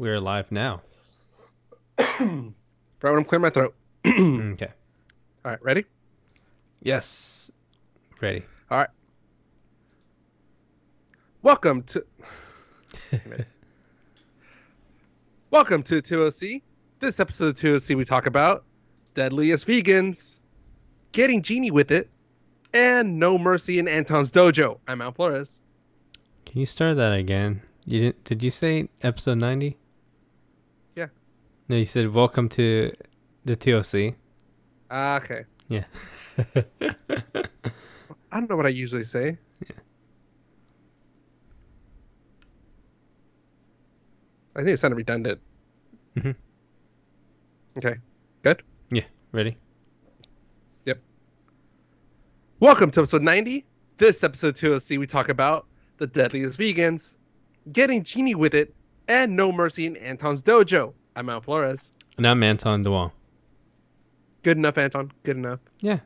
We're live now. Right when I'm clearing my throat. Okay. All right, ready? Yes. Ready. All right. Welcome to Welcome to 2OC. This episode of 2OC we talk about deadliest vegans, getting genie with it, and no mercy in Anton's dojo. I'm Al Flores. Can you start that again? You didn't? Did you say episode 90? Yeah. No, you said welcome to the 2OC. Okay. Yeah. I don't know what I usually say. Yeah. I think it sounded redundant. Mm-hmm. Okay. Good? Yeah. Ready? Yep. Welcome to episode 90. This episode of 2OC we talk about the deadliest vegans, getting genie with it, and no mercy in Anton's dojo. I'm Al Flores. And I'm Anton DeWong. Good enough, Anton. Good enough. Yeah.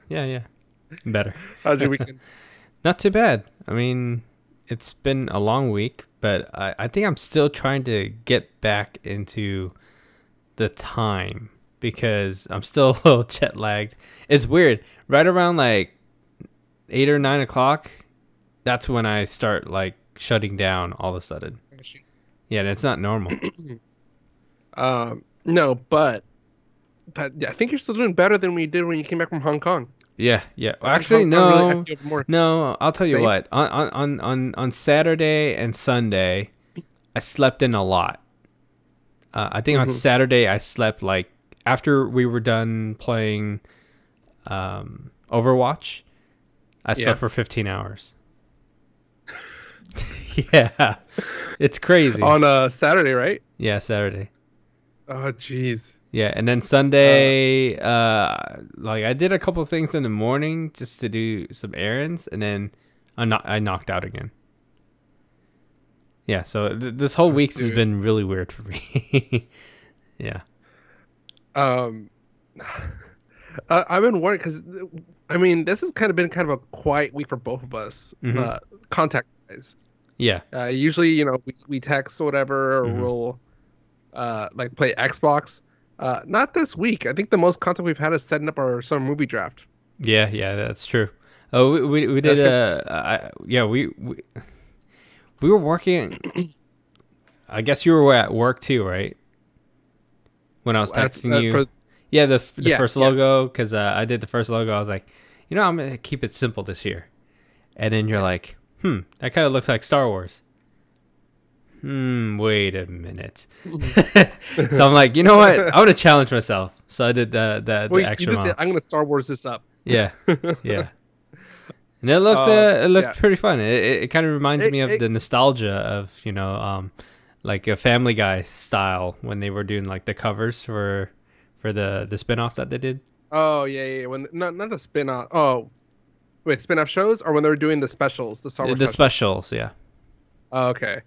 Better. How's your weekend? Not too bad. I mean, it's been a long week, but I think I'm still trying to get back into the time because I'm still a little jet lagged. It's weird. Right around like 8 or 9 o'clock, that's when I start like shutting down all of a sudden. Yeah, and it's not normal. No, but yeah, I think you're still doing better than we did when you came back from Hong Kong. Yeah. Hong Actually, Kong no. really hyped you up more. No, I'll tell you Same? what. On Saturday and Sunday, I slept in a lot. I think on Saturday I slept like after we were done playing Overwatch, I slept for 15 hours. Yeah. It's crazy. On Saturday, right? Yeah, Saturday. Oh, jeez. Yeah, and then Sunday, like I did a couple things in the morning just to do some errands, and then I knocked out again. Yeah, so this whole week has been really weird for me. Yeah. I've been worried because, I mean, this has been kind of a quiet week for both of us, contact-wise. Yeah. Usually, we text or whatever, or we'll like play Xbox. Not this week. I think the most contact we've had is setting up our summer movie draft. Yeah, that's true. Oh, we did we were working. I guess you were at work too, right? When I was texting you. The first logo, because I did the first logo. I was like, I'm gonna keep it simple this year. And then you're like, that kind of looks like Star Wars. Wait a minute. So I'm like, you know what? I want to challenge myself. So I did the extra you just said, I'm gonna Star Wars this up. Yeah. And it looked pretty fun. It kind of reminds me of the nostalgia of like a Family Guy style when they were doing like the covers for the spin-offs that they did. Oh yeah. When not the spin-off. Oh, wait, spin-off shows, or when they were doing the specials, the Star Wars specials. Yeah. Oh, okay.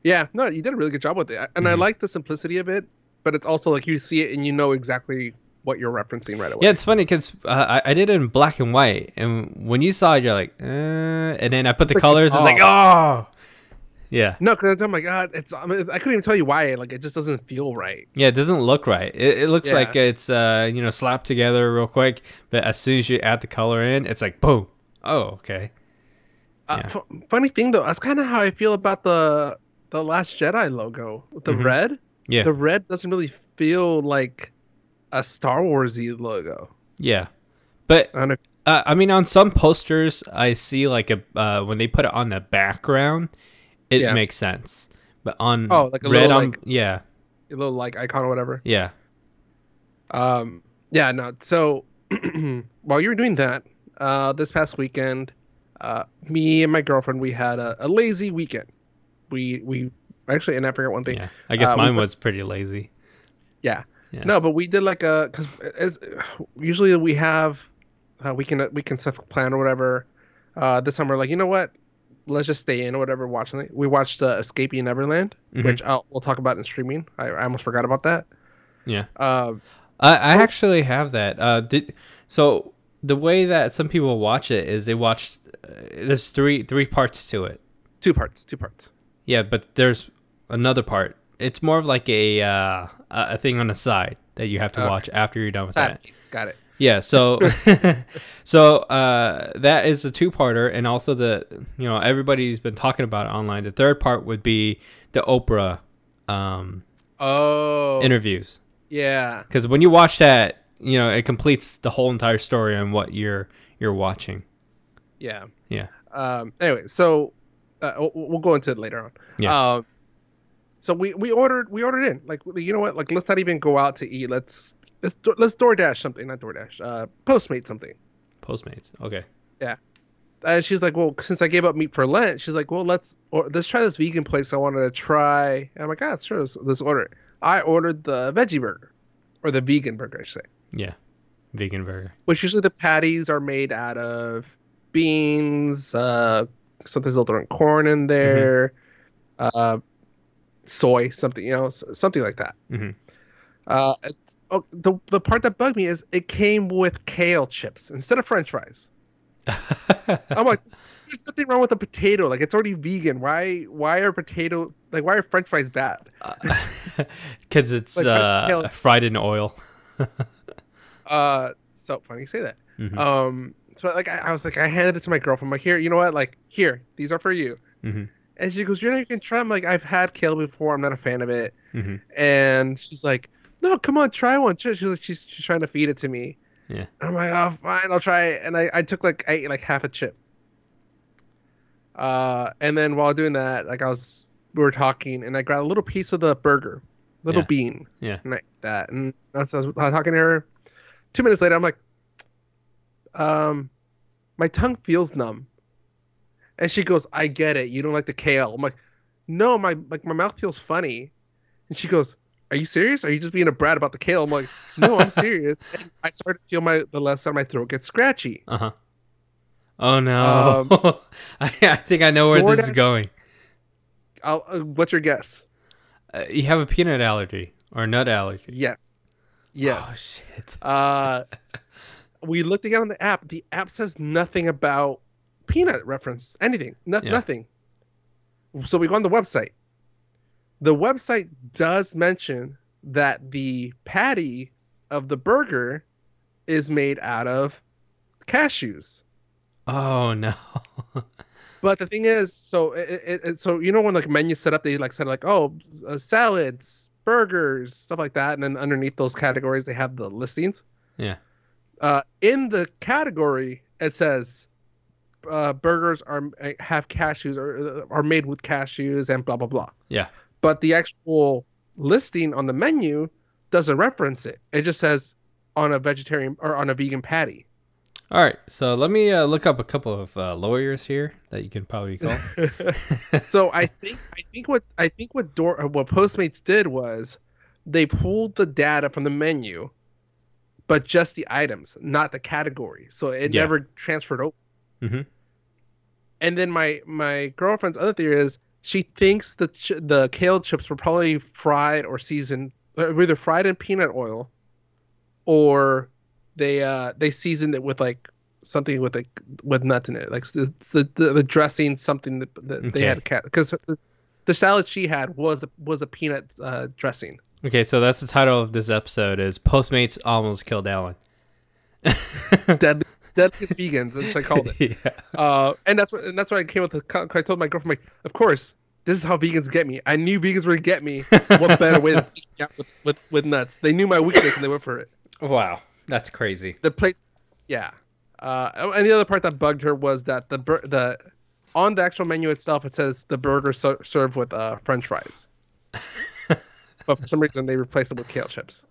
Yeah, no, you did a really good job with it, and I like the simplicity of it. But it's also like you see it and you know exactly what you're referencing right away. Yeah, it's funny because I did it in black and white, and when you saw it, you're like, and then I put the colors. It's like, oh, yeah. No, because I'm like, God, I couldn't even tell you why. Like, it just doesn't feel right. Yeah, it doesn't look right. It looks like it's slapped together real quick, but as soon as you add the color in, it's like, boom. Oh, okay. Yeah. Funny thing though, that's kind of how I feel about the Last Jedi logo. The red. Yeah. The red doesn't really feel like a Star Warsy logo. Yeah, but I mean, on some posters, I see like when they put it on the background, it makes sense. But on like a red, little, a little like icon or whatever. Yeah. Yeah. No. So while you were doing that, this past weekend, me and my girlfriend, we had a lazy weekend. We actually, and I forgot one thing. Yeah, I guess mine was pretty lazy. Yeah. No, but we did like because usually we have weekend stuff planned or whatever. This summer, like, you know what? Let's just stay in or whatever. Watching it. We watched Escaping Neverland, which we'll talk about in streaming. I almost forgot about that. Yeah. I actually have that. So the way that some people watch it is they watched. There's three parts to it. Two parts. Yeah, but there's another part It's more of like a thing on the side that you have to watch after you're done with that. Piece. Got it. Yeah, so so that is a two-parter, and also everybody's been talking about it online. The third part would be the Oprah interviews. Yeah. Because when you watch that, it completes the whole entire story on what you're watching. Yeah. Yeah. Anyway, so we'll go into it later on. Yeah. So we ordered in. Like, you know what? Like, let's not even go out to eat. Let's DoorDash something, not DoorDash. Postmate something. Postmates. Okay. Yeah. And she's like, well, since I gave up meat for Lent, she's like, well, let's try this vegan place I wanted to try. And I'm like, ah, sure, let's order it. I ordered the veggie burger, or the vegan burger, I should say. Yeah, vegan burger. Which usually the patties are made out of beans. Sometimes they'll throw in corn in there, soy, something, something like that. The part that bugged me is it came with kale chips instead of French fries. I'm like, there's nothing wrong with a potato. Like, it's already vegan. Why are French fries bad? Because it's fried in oil. So funny you say that. So like I was like, I handed it to my girlfriend. I'm like, here, you know what? Like, here, these are for you. And she goes, you're not even gonna try. I'm like, I've had kale before. I'm not a fan of it. And she's like, no, come on, try one. She's trying to feed it to me. Yeah. I'm like, oh, fine, I'll try it. And I ate like half a chip. And then while doing that, like we were talking, and I grabbed a little piece of the burger, little bean. Yeah. And I ate that. And I was talking to her. 2 minutes later, I'm like, my tongue feels numb. And she goes, I get it. You don't like the kale. I'm like, no, my mouth feels funny. And she goes, are you serious? Are you just being a brat about the kale? I'm like, no, I'm serious. And I started to feel the left side of my throat get scratchy. Oh no. I think I know where this is going. What's your guess? You have a peanut allergy or nut allergy? Yes. Oh shit. We looked again on the app. The app says nothing about peanut reference, anything, nothing. So we go on the website. The website does mention that the patty of the burger is made out of cashews. Oh no. But the thing is, so when like menu set up, they said salads, burgers, stuff like that, and then underneath those categories they have the listings. Yeah. In the category it says burgers have cashews or are made with cashews and blah blah blah. Yeah. But the actual listing on the menu doesn't reference it. It just says on a vegetarian or on a vegan patty. All right, so let me look up a couple of lawyers here that you can probably call. So I think what Postmates did was they pulled the data from the menu, but just the items, not the category. So it never transferred over. And then my girlfriend's other theory is she thinks the kale chips were probably fried or seasoned, either fried in peanut oil, or they seasoned it with like something with nuts in it, like the dressing, something that they had, because the salad she had was a peanut dressing. Okay, so that's the title of this episode: is Postmates almost killed Alan. Deadliest vegans, as I called it. Yeah. And that's why I came with I told my girlfriend, like, of course, this is how vegans get me. I knew vegans were gonna get me. What better way than eating out with nuts? They knew my weakness and they went for it. Wow, that's crazy. The place, yeah. And the other part that bugged her was that the on the actual menu itself it says the burger served with French fries, but for some reason they replaced it with kale chips.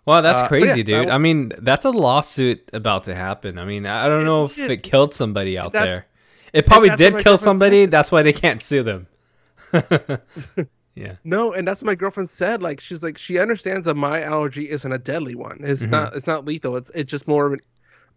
Well, that's crazy, dude. I mean, that's a lawsuit about to happen. I mean, I don't know if it killed somebody out there. It probably did kill somebody. That's why they can't sue them. Yeah. No, and that's what my girlfriend said. Like, she's like, she understands that my allergy isn't a deadly one. It's not lethal. It's just more of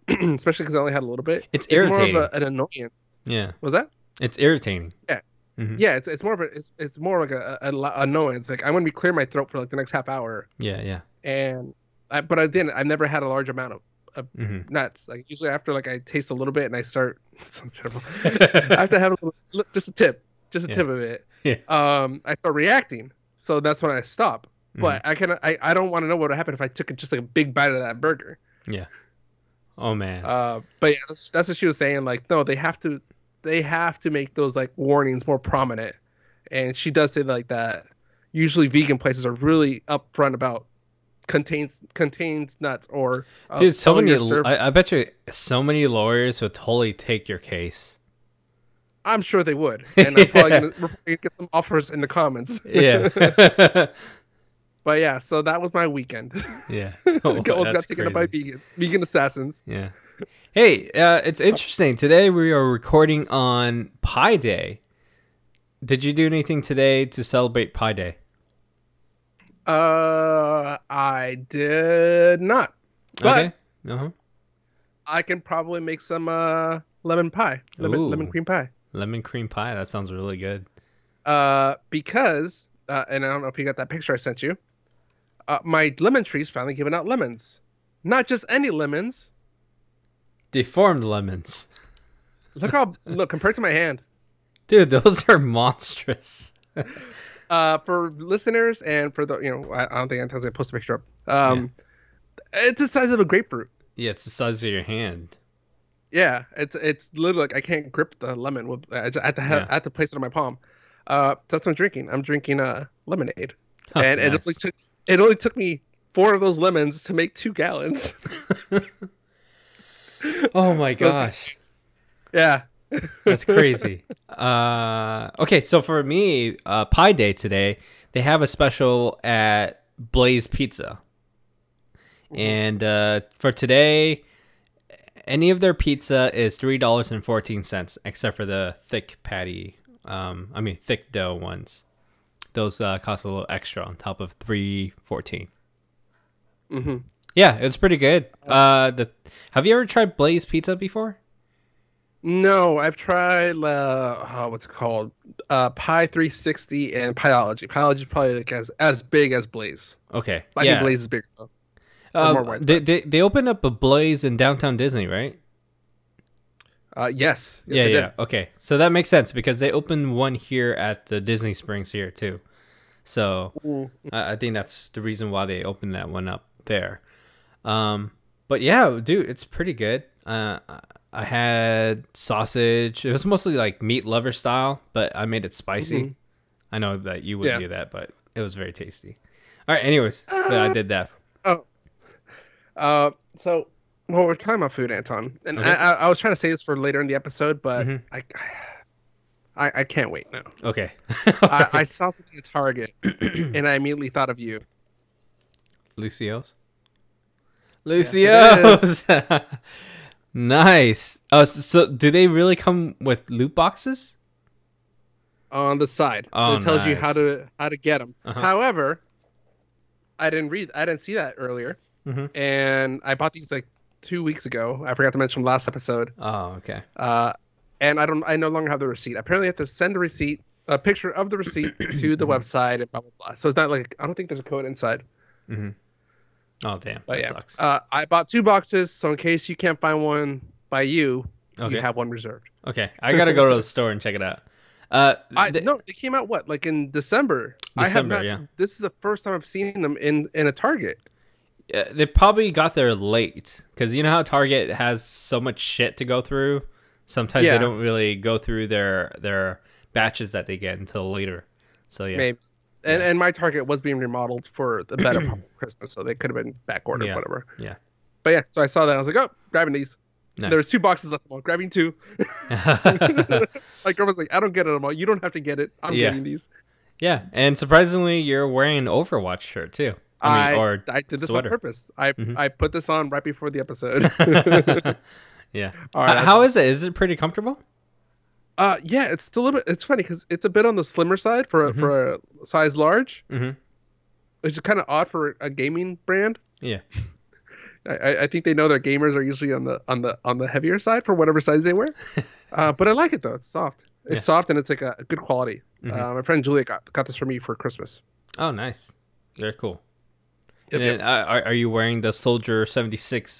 an, especially because I only had a little bit. It's irritating. More of an annoyance. Yeah. Was that? It's irritating. Yeah. Yeah. It's more of it's more like a annoyance. Like, I'm gonna be clear my throat for like the next half hour. Yeah. Yeah. And but I didn't. I've never had a large amount of nuts. Like, usually after like I taste a little bit and I start. It sounds terrible. I have to have just a tip. just a Yeah. tip of it. Yeah. I start reacting. So that's when I stop. But I don't want to know what would happen if I took just like a big bite of that burger. Yeah. Oh man. But yeah, that's what she was saying. Like, no, they have to make those like warnings more prominent. And she does say like that. Usually, vegan places are really upfront about contains nuts or Dude, so telling many. your server. I bet you so many lawyers would totally take your case. I'm sure they would, and we're probably gonna get some offers in the comments. Yeah. But yeah, so that was my weekend. Yeah. Almost got That's taken up by crazy. vegan assassins. Yeah. Hey, it's interesting. Today we are recording on Pi Day. Did you do anything today to celebrate Pi Day? I did not, but Okay. Uh-huh. I can probably make some lemon pie, lemon Ooh. cream pie. Lemon cream pie. That sounds really good. Because and I don't know if you got that picture I sent you. My lemon tree's finally giving out lemons, not just any lemons. Deformed lemons. Look compared to my hand. Dude, those are monstrous. For listeners and for the I don't think Anton's gonna post a picture up. It's the size of a grapefruit. Yeah, it's the size of your hand. Yeah, it's literally like I can't grip the lemon with I have to place it on my palm. So that's what I'm drinking. I'm drinking lemonade, Oh, and nice. it only took me 4 of those lemons to make 2 gallons. Oh my gosh. Yeah. That's crazy. Okay, so for me, Pi Day today, they have a special at Blaze Pizza. And for today, any of their pizza is $3.14, except for the thick patty. Thick dough ones. Those cost a little extra on top of $3.14. Mm-hmm. Yeah, it was pretty good. Have you ever tried Blaze Pizza before? No, I've tried what's it called? Pi 360 and Pieology. Pieology is probably like as big as Blaze. Okay, I think Blaze is bigger though. More widespread. they opened up a Blaze in downtown Disney, right? Yes. Yeah. They did. Okay, so that makes sense because they opened one here at the Disney Springs here too. So I think that's the reason why they opened that one up there. But yeah, dude, it's pretty good. I had sausage. It was mostly like meat lover style, but I made it spicy. Mm-hmm. I know that you wouldn't do that, but it was very tasty. All right, anyways, I did that. So we're talking about food, Anton, and Okay. I was trying to say this for later in the episode, but I can't wait now. Okay. I saw something at Target, and I immediately thought of you. Lucio's. Yes, Nice. Oh, so do they really come with loot boxes? On the side, Oh, it tells you nice. how to get them. However, I didn't see that earlier, and I bought these like 2 weeks ago. I forgot to mention last episode. Oh, okay. And I no longer have the receipt. Apparently, I have to send a picture of the receipt to the website and blah blah blah. So it's not like I don't think there's a code inside. Oh, damn. But That sucks. I bought 2 boxes, so in case you can't find one by you, Okay. you have one reserved. Okay, I gotta go to the store and check it out. No, they came out like in December. December, yeah. This is the first time I've seen them in a Target. They probably got there late because you know how Target has so much shit to go through. Sometimes they don't really go through their batches that they get until later. So yeah, Maybe. And my Target was being remodeled for the better part of Christmas, so they could have been back ordered, whatever. Yeah. But yeah, so I saw that. I was like, oh, grabbing these. Nice. There was 2 boxes left. I'm grabbing 2. Like girl was like, I don't get it anymore. You don't have to get it. I'm getting these. Yeah, and surprisingly, you're wearing an Overwatch shirt too. I did this sweater. on purpose. I put this on right before the episode. Yeah. All right, How is it? Is it pretty comfortable? Yeah, it's a little bit. It's funny because it's a bit on the slimmer side for a size large, which is kind of odd for a gaming brand. Yeah. I think they know their gamers are usually on the heavier side for whatever size they wear. But I like it though. It's soft. It's soft and it's like a good quality. My friend Julia got this for me for Christmas. Oh, nice. Very cool. Yep, And then, are you wearing the Soldier 76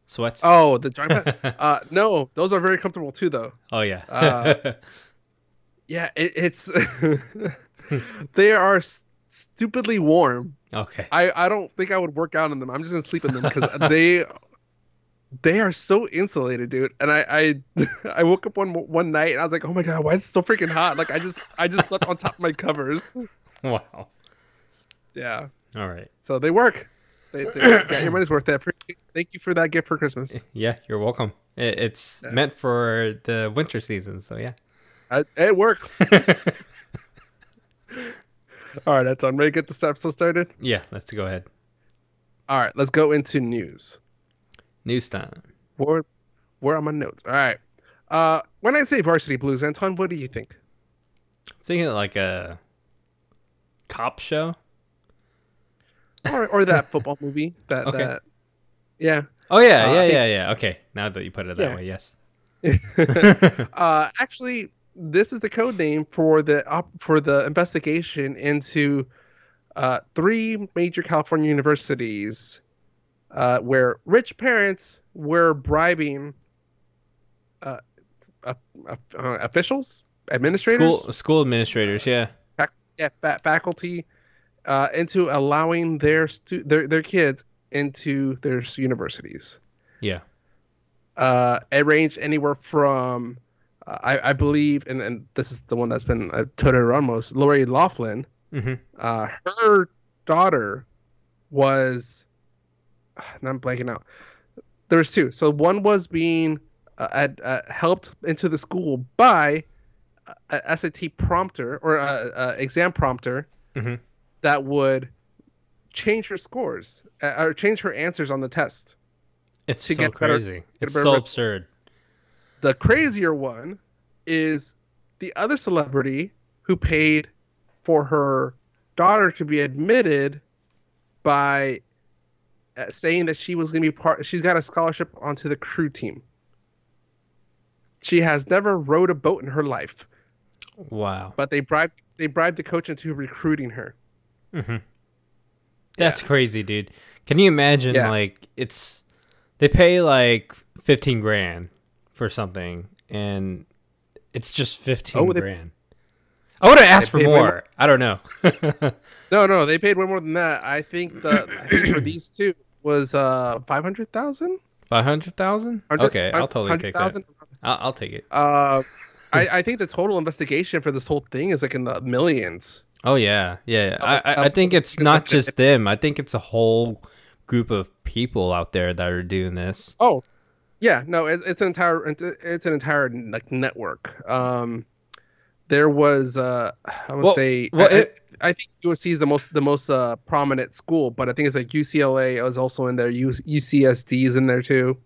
sweats? Oh, the giant. No, those are very comfortable too, though. Oh yeah. Yeah, it's they are stupidly warm. Okay. I don't think I would work out in them. I'm just gonna sleep in them because they are so insulated, dude. And I woke up one night and I was like, oh my god, why is it so freaking hot? Like I just slept on top of my covers. Wow. Yeah. All right. So they work. They got your money's worth. Thank you for that gift for Christmas. Yeah, you're welcome. It's meant for the winter season, so yeah. It works. All right, that's on. Ready to get this episode started? Yeah, let's go ahead. All right, let's go into news. News time. Where are my notes? All right. When I say Varsity Blues, Anton, what do you think? I'm thinking like a cop show. Or that football movie. That yeah. Oh yeah. Okay, now that you put it that way, yes. Actually, this is the code name for the investigation into 3 major California universities where rich parents were bribing officials, administrators, school administrators, yeah, faculty, into allowing their kids into their universities. Yeah. It ranged anywhere from I believe, and this is the one that's been touted around most, Lori Loughlin. Mm-hmm. Her daughter was, and I'm blanking out. There was 2. So one was being helped into the school by a SAT prompter or exam prompter mm-hmm. that would change her scores or change her answers on the test. It's so crazy. It's so absurd. The crazier one is the other celebrity who paid for her daughter to be admitted by saying that she was going to be she's got a scholarship onto the crew team. She has never rowed a boat in her life. Wow. But they bribed the coach into recruiting her. Mm-hmm. That's crazy, dude. Can you imagine like they pay like 15 grand for something and it's just 15 grand. I would have asked for more. I don't know. No, they paid way more than that. I think for these 2 was 500,000. 500,000? Okay, I'll totally take that. I'll take it. I think the total investigation for this whole thing is like in the millions. Oh yeah. I think it's not just them. I think it's a whole group of people out there that are doing this. Oh, yeah. No, it's an entire like network. There was I would say I think USC is the most prominent school, but I think it's like UCLA is also in there. UCSD is in there too.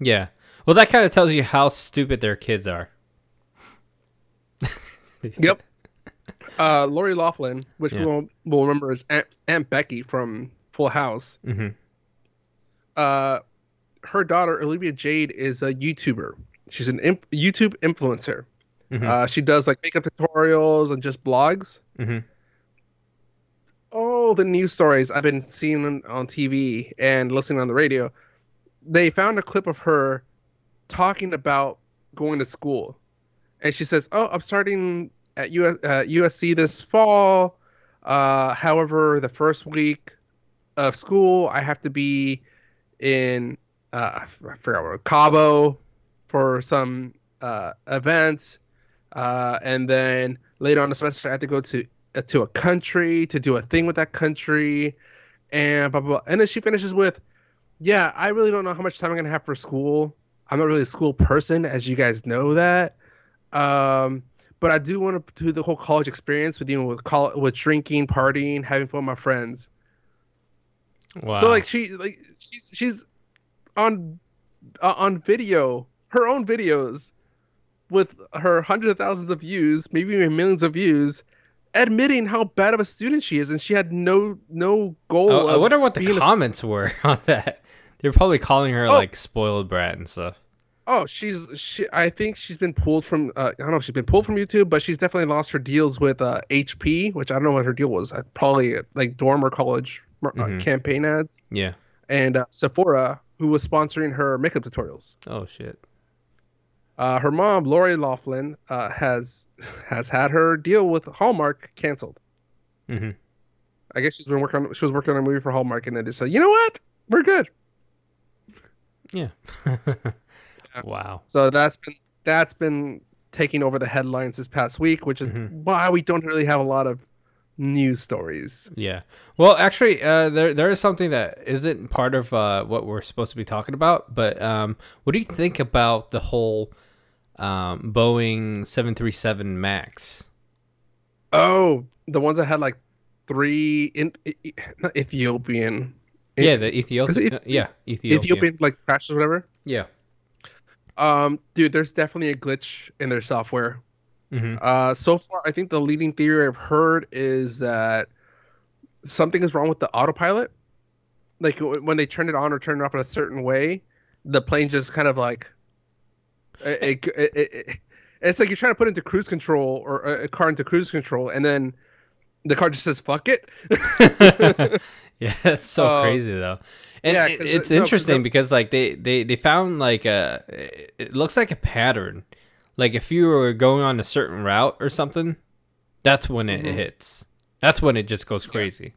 Yeah. Well, that kind of tells you how stupid their kids are. Yep. Lori Loughlin, which we'll remember as Aunt Becky from Full House. Mm-hmm. Her daughter Olivia Jade is a YouTuber. She's an YouTube influencer. Mm-hmm. She does like makeup tutorials and just blogs. Mm-hmm. All the news stories I've been seeing on TV and listening on the radio, they found a clip of her talking about going to school. And she says, "Oh, I'm starting at USC this fall. However, the first week of school, I have to be in I forgot what, Cabo for some events, and then later on the semester, I have to go to a country to do a thing with that country, and blah blah blah." And then she finishes with, "Yeah, I really don't know how much time I'm gonna have for school. I'm not really a school person, as you guys know that. But I do want to do the whole college experience with with drinking, partying, having fun with my friends." Wow. So like she's on video, her own videos with her hundreds of thousands of views, maybe even millions of views, admitting how bad of a student she is, and she had no goal. I wonder what the comments were on that. They're probably calling her like spoiled brat and stuff. Oh, I think she's been pulled from, I don't know if she's been pulled from YouTube, but she's definitely lost her deals with HP, which I don't know what her deal was. Probably like dorm or college campaign ads. Yeah. And Sephora, who was sponsoring her makeup tutorials. Oh, shit. Her mom, Lori Loughlin, has had her deal with Hallmark canceled. Hmm. I guess she was working on a movie for Hallmark, and then they said, you know what, we're good. Yeah. Yeah. Wow. So that's been taking over the headlines this past week, which is Hmm. why we don't really have a lot of news stories. Yeah. Well, actually, there is something that isn't part of what we're supposed to be talking about. But what do you think about the whole Boeing 737 Max? Oh, the ones that had like three not Ethiopian. Yeah, the Is it Ethiopian. Yeah, Ethiopian. Ethiopian like crashes or whatever? Yeah. Dude, there's definitely a glitch in their software. Hmm. So far, I think the leading theory I've heard is that something is wrong with the autopilot. Like when they turn it on or turn it off in a certain way, the plane just kind of like it's like you're trying to put into cruise control or a car into cruise control, and then the car just says "fuck it." Yeah, that's so crazy though. And Yeah, it's no, interesting because like they found like it looks like a pattern. Like if you were going on a certain route or something, that's when it hits. That's when it just goes crazy.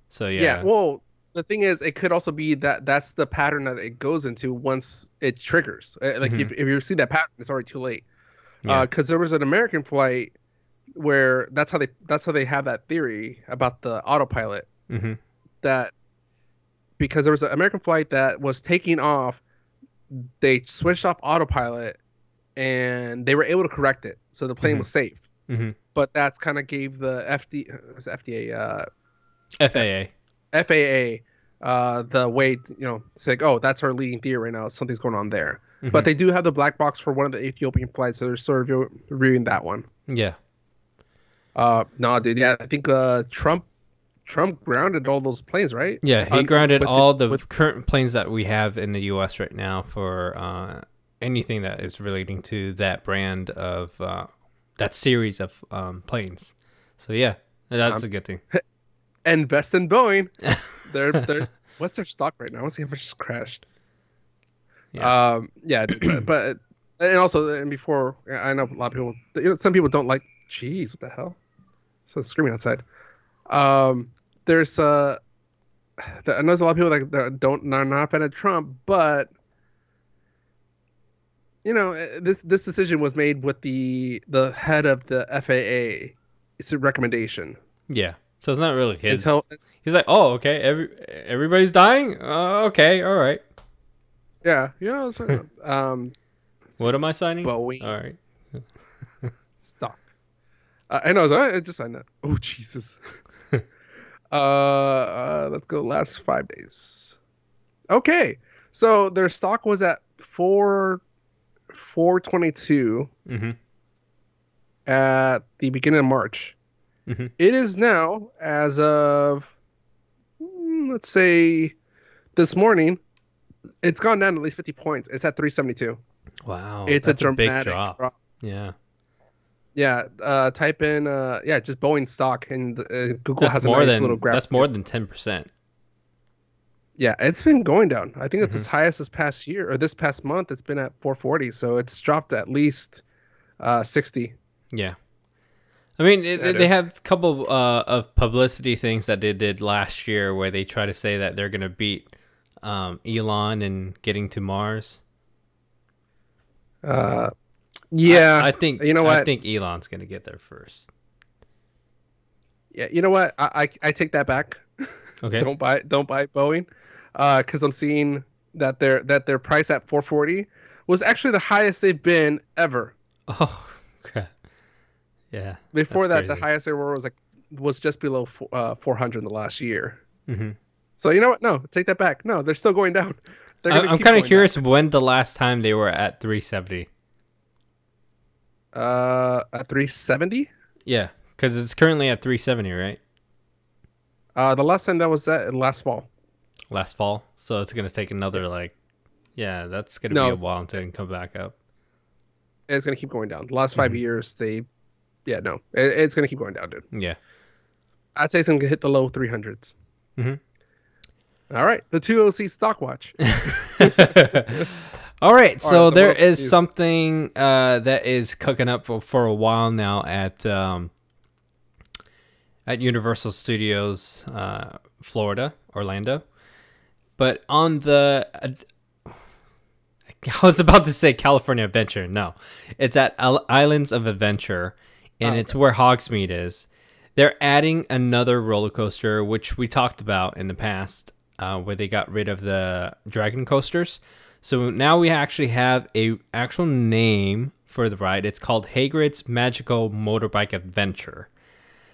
So yeah. Yeah, well, the thing is, it could also be that that's the pattern that it goes into once it triggers. Like if you see that pattern, it's already too late. Yeah. Because there was an American flight where that's how they have that theory about the autopilot. Hmm. That because there was an American flight that was taking off, they switched off autopilot and they were able to correct it, so the plane was safe. Hmm. But that's kind of gave the FDA, FAA. FAA the way it's like, oh, that's our leading theory right now. Something's going on there. Hmm. But they do have the black box for one of the Ethiopian flights, so they're sort of reviewing that one. Yeah. No, dude, yeah, I think Trump grounded all those planes, right? Yeah, he grounded all the with current planes that we have in the U.S. right now for anything that is relating to that brand of that series of planes. So yeah, that's a good thing. invest in Boeing. There's what's their stock right now? Let's see how much it's crashed. Yeah. Yeah, but and also and before I know a lot of people, some people don't like. Jeez, what the hell? So screaming outside. There's I know there's a lot of people that are not a fan of Trump, but this decision was made with the head of the FAA. It's a recommendation. Yeah. So it's not really his. Until, he's like, oh, okay, everybody's dying. Okay, all right. Yeah, What am I signing? Boeing. All right. Stop. I know. I just signed that. Oh Jesus. Let's go last 5 days. Okay, so their stock was at 422 at the beginning of March. It is now, as of let's say this morning, it's gone down at least 50 points. It's at 372. Wow, it's that's a dramatic big drop. Yeah. Yeah. Type in just Boeing stock, and Google has a nice little graph. That's more than 10%. Yeah, it's been going down. I think it's as high as this past year or this past month. It's been at 440, so it's dropped at least 60. Yeah. I mean, they had a couple of publicity things that they did last year where they try to say that they're going to beat Elon in getting to Mars. Yeah. I think, you know what? I think Elon's going to get there first. Yeah, you know what? I take that back. Okay. Don't buy Boeing, because I'm seeing that their price at 440 was actually the highest they've been ever. Oh crap! Yeah. Before that, crazy. the highest they were was just below 400 in the last year. Mm-hmm. So you know what? No, take that back. No, they're still going down. I'm kind of curious when the last time they were at 370. At 370. Yeah, because it's currently at 370, right? The last time that was last fall. Last fall, so it's gonna take another that's gonna be a while until it can come back up. It's gonna keep going down. The last 5 years, it's gonna keep going down, dude. Yeah, I'd say it's gonna hit the low 300s. Mm-hmm. All right, the 2OC stock watch. All right, so there is news? something that is cooking up for a while now at Universal Studios, Florida, Orlando. But on I was about to say California Adventure. No, it's at Islands of Adventure, and it's where Hogsmeade is. They're adding another roller coaster, which we talked about in the past, where they got rid of the dragon coasters. So now we actually have a actual name for the ride. It's called Hagrids Magical Motorbike Adventure.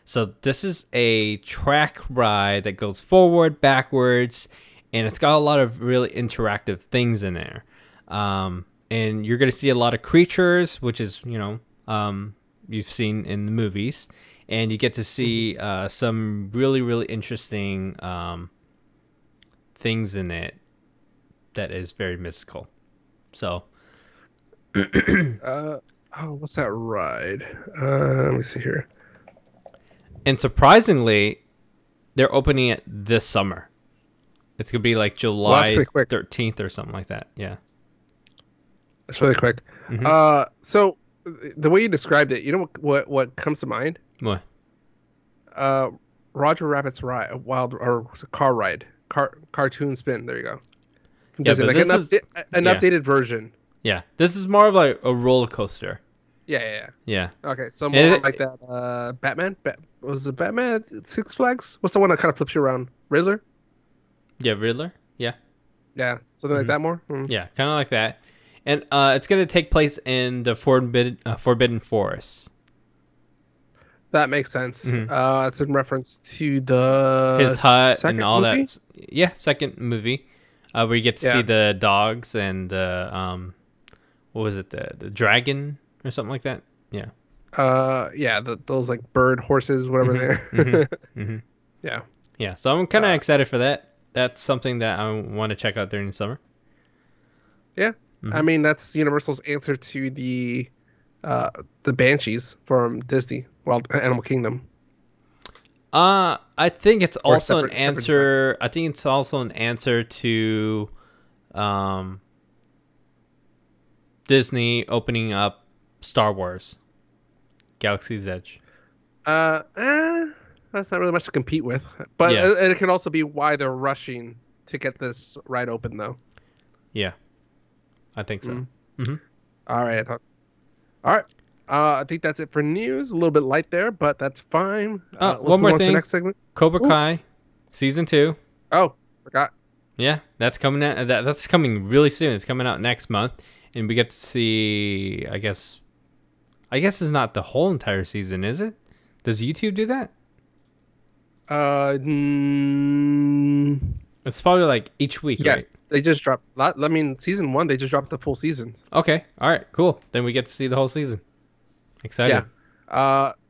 So this is a track ride that goes forward, backwards, and it's got a lot of really interactive things in there. And you're going to see a lot of creatures, which is, you've seen in the movies. And you get to see some really, really interesting things in it that is very mystical. So, what's that ride? Let me see here. And surprisingly, they're opening it this summer. It's gonna be like July 13th or something like that. Yeah, that's really quick. Mm-hmm. So the way you described it, you know what comes to mind? What? Roger Rabbit's ride, car ride, cartoon spin. There you go. Yeah, but like an updated version. Yeah, this is more of like a roller coaster. Yeah. Okay, so more like that. Batman. Was it Batman at Six Flags? What's the one that kind of flips you around? Riddler. Yeah, Riddler. Yeah. Yeah, something like that. More. Mm-hmm. Yeah, kind of like that. And it's going to take place in the Forbidden Forest. That makes sense. Mm-hmm. It's in reference to his hut and all movie? that. Yeah, second movie, where you get to see the dogs and the what was it, the dragon or something like that. Yeah. Those like bird horses, whatever they're. Yeah. Yeah. So I'm kind of excited for that. That's something that I want to check out during the summer. Yeah. I mean, that's Universal's answer to the Banshees from Disney, Animal Kingdom. I think it's also an answer. I think it's also an answer to Disney opening up Star Wars Galaxy's Edge. That's not really much to compete with, but it can also be why they're rushing to get this ride open, though. Yeah, I think so. Mm-hmm. All right. I think that's it for news. A little bit light there, but that's fine. One more thing. Next segment. Cobra Kai, season 2. Oh, forgot. Yeah, that's coming out. That's coming really soon. It's coming out next month, and we get to see. I guess it's not the whole entire season, is it? Does YouTube do that? It's probably like each week. Yes, right? They just dropped. I mean, season 1, they just dropped the full season. Okay, all right, cool. Then we get to see the whole season. Excited.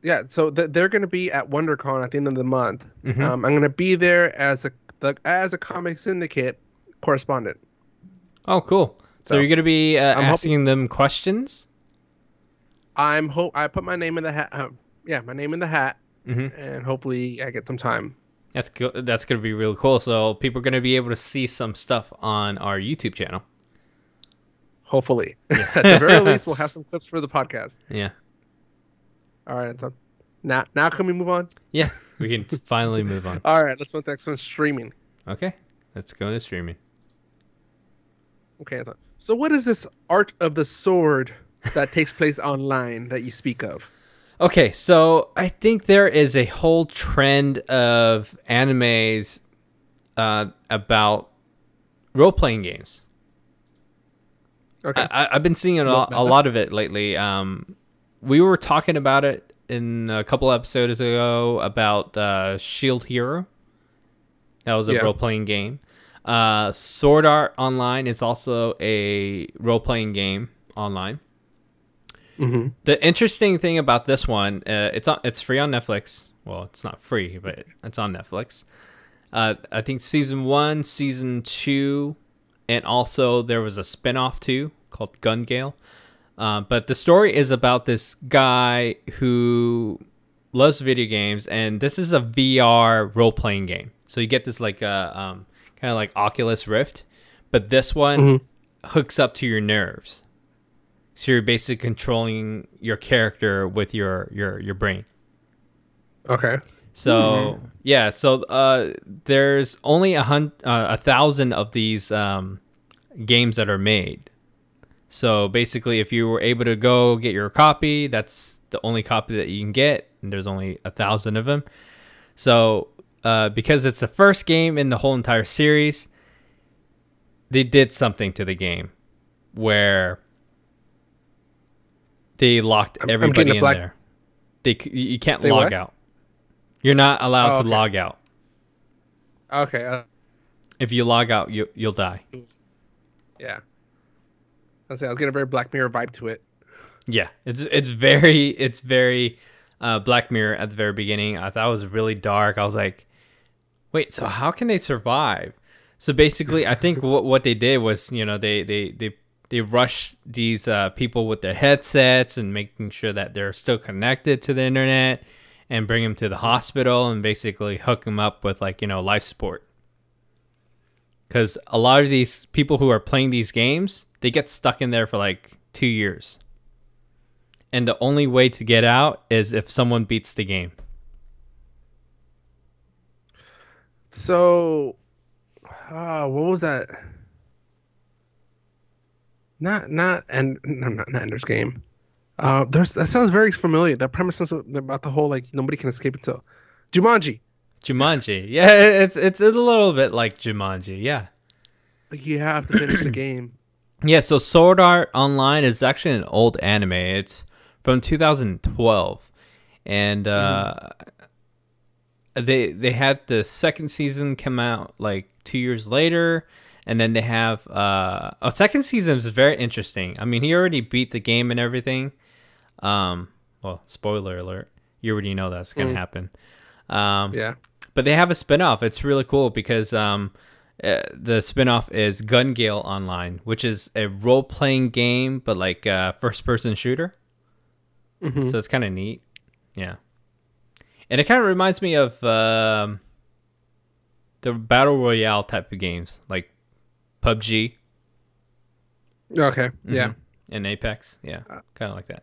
Yeah. So they're going to be at WonderCon at the end of the month. Mm-hmm. I'm going to be there as a Comic Syndicate correspondent. Oh, cool. So you're going to be asking them questions. I put my name in the hat. My name in the hat, and hopefully I get some time. That's good. That's going to be really cool. So people are going to be able to see some stuff on our YouTube channel. Hopefully, at the very least, we'll have some clips for the podcast. Yeah. All right. So now can we move on? Yeah, we can finally move on. All right. Let's move to the next one. Streaming. Okay. Let's go into streaming. Okay. So what is this Art of the Sword that takes place online that you speak of? Okay, so I think there is a whole trend of animes about role-playing games. Okay. I've been seeing a lot of it lately. We were talking about it in a couple episodes ago about Shield Hero. That was a role-playing game. Sword Art Online is also a role-playing game online. Mm-hmm. The interesting thing about this one, it's free on Netflix. Well, it's not free, but it's on Netflix. I think season 1, season 2, and also there was a spinoff too called Gun Gale. But the story is about this guy who loves video games, and this is a VR role-playing game. So you get this like kind of like Oculus Rift, but this one hooks up to your nerves. So you're basically controlling your character with your brain. Okay. So yeah, so there's only 1,000 of these games that are made. So basically, if you were able to go get your copy, that's the only copy that you can get, and there's only 1,000 of them. So because it's the first game in the whole entire series, they did something to the game where they locked everybody in there. You can't log out. You're not allowed to log out. Okay. If you log out, you'll die. Yeah. I was getting a very Black Mirror vibe to it. Yeah, it's very Black Mirror at the very beginning. I thought it was really dark. I was like, wait, so how can they survive? So basically, I think what they did was, they rushed these people with their headsets and making sure that they're still connected to the internet, and bring them to the hospital and basically hook them up with life support. Because a lot of these people who are playing these games, they get stuck in there for 2 years. And the only way to get out is if someone beats the game. So, what was that? Not Ender's Game. That sounds very familiar. That premise is about the whole nobody can escape until Jumanji. Yeah, it's a little bit like Jumanji. Yeah, you have to finish the game. Yeah, so Sword Art Online is actually an old anime. It's from 2012, and they had the second season come out 2 years later. And then they have a second season is very interesting. I mean, he already beat the game and everything. Well, spoiler alert. You already know that's going to happen. Yeah. But they have a spinoff. It's really cool because the spinoff is Gun Gale Online, which is a role-playing game, but first-person shooter. Mm-hmm. So it's kind of neat. Yeah. And it kind of reminds me of the Battle Royale type of games, like PUBG. Okay. Yeah. And Apex. Yeah. Kind of like that.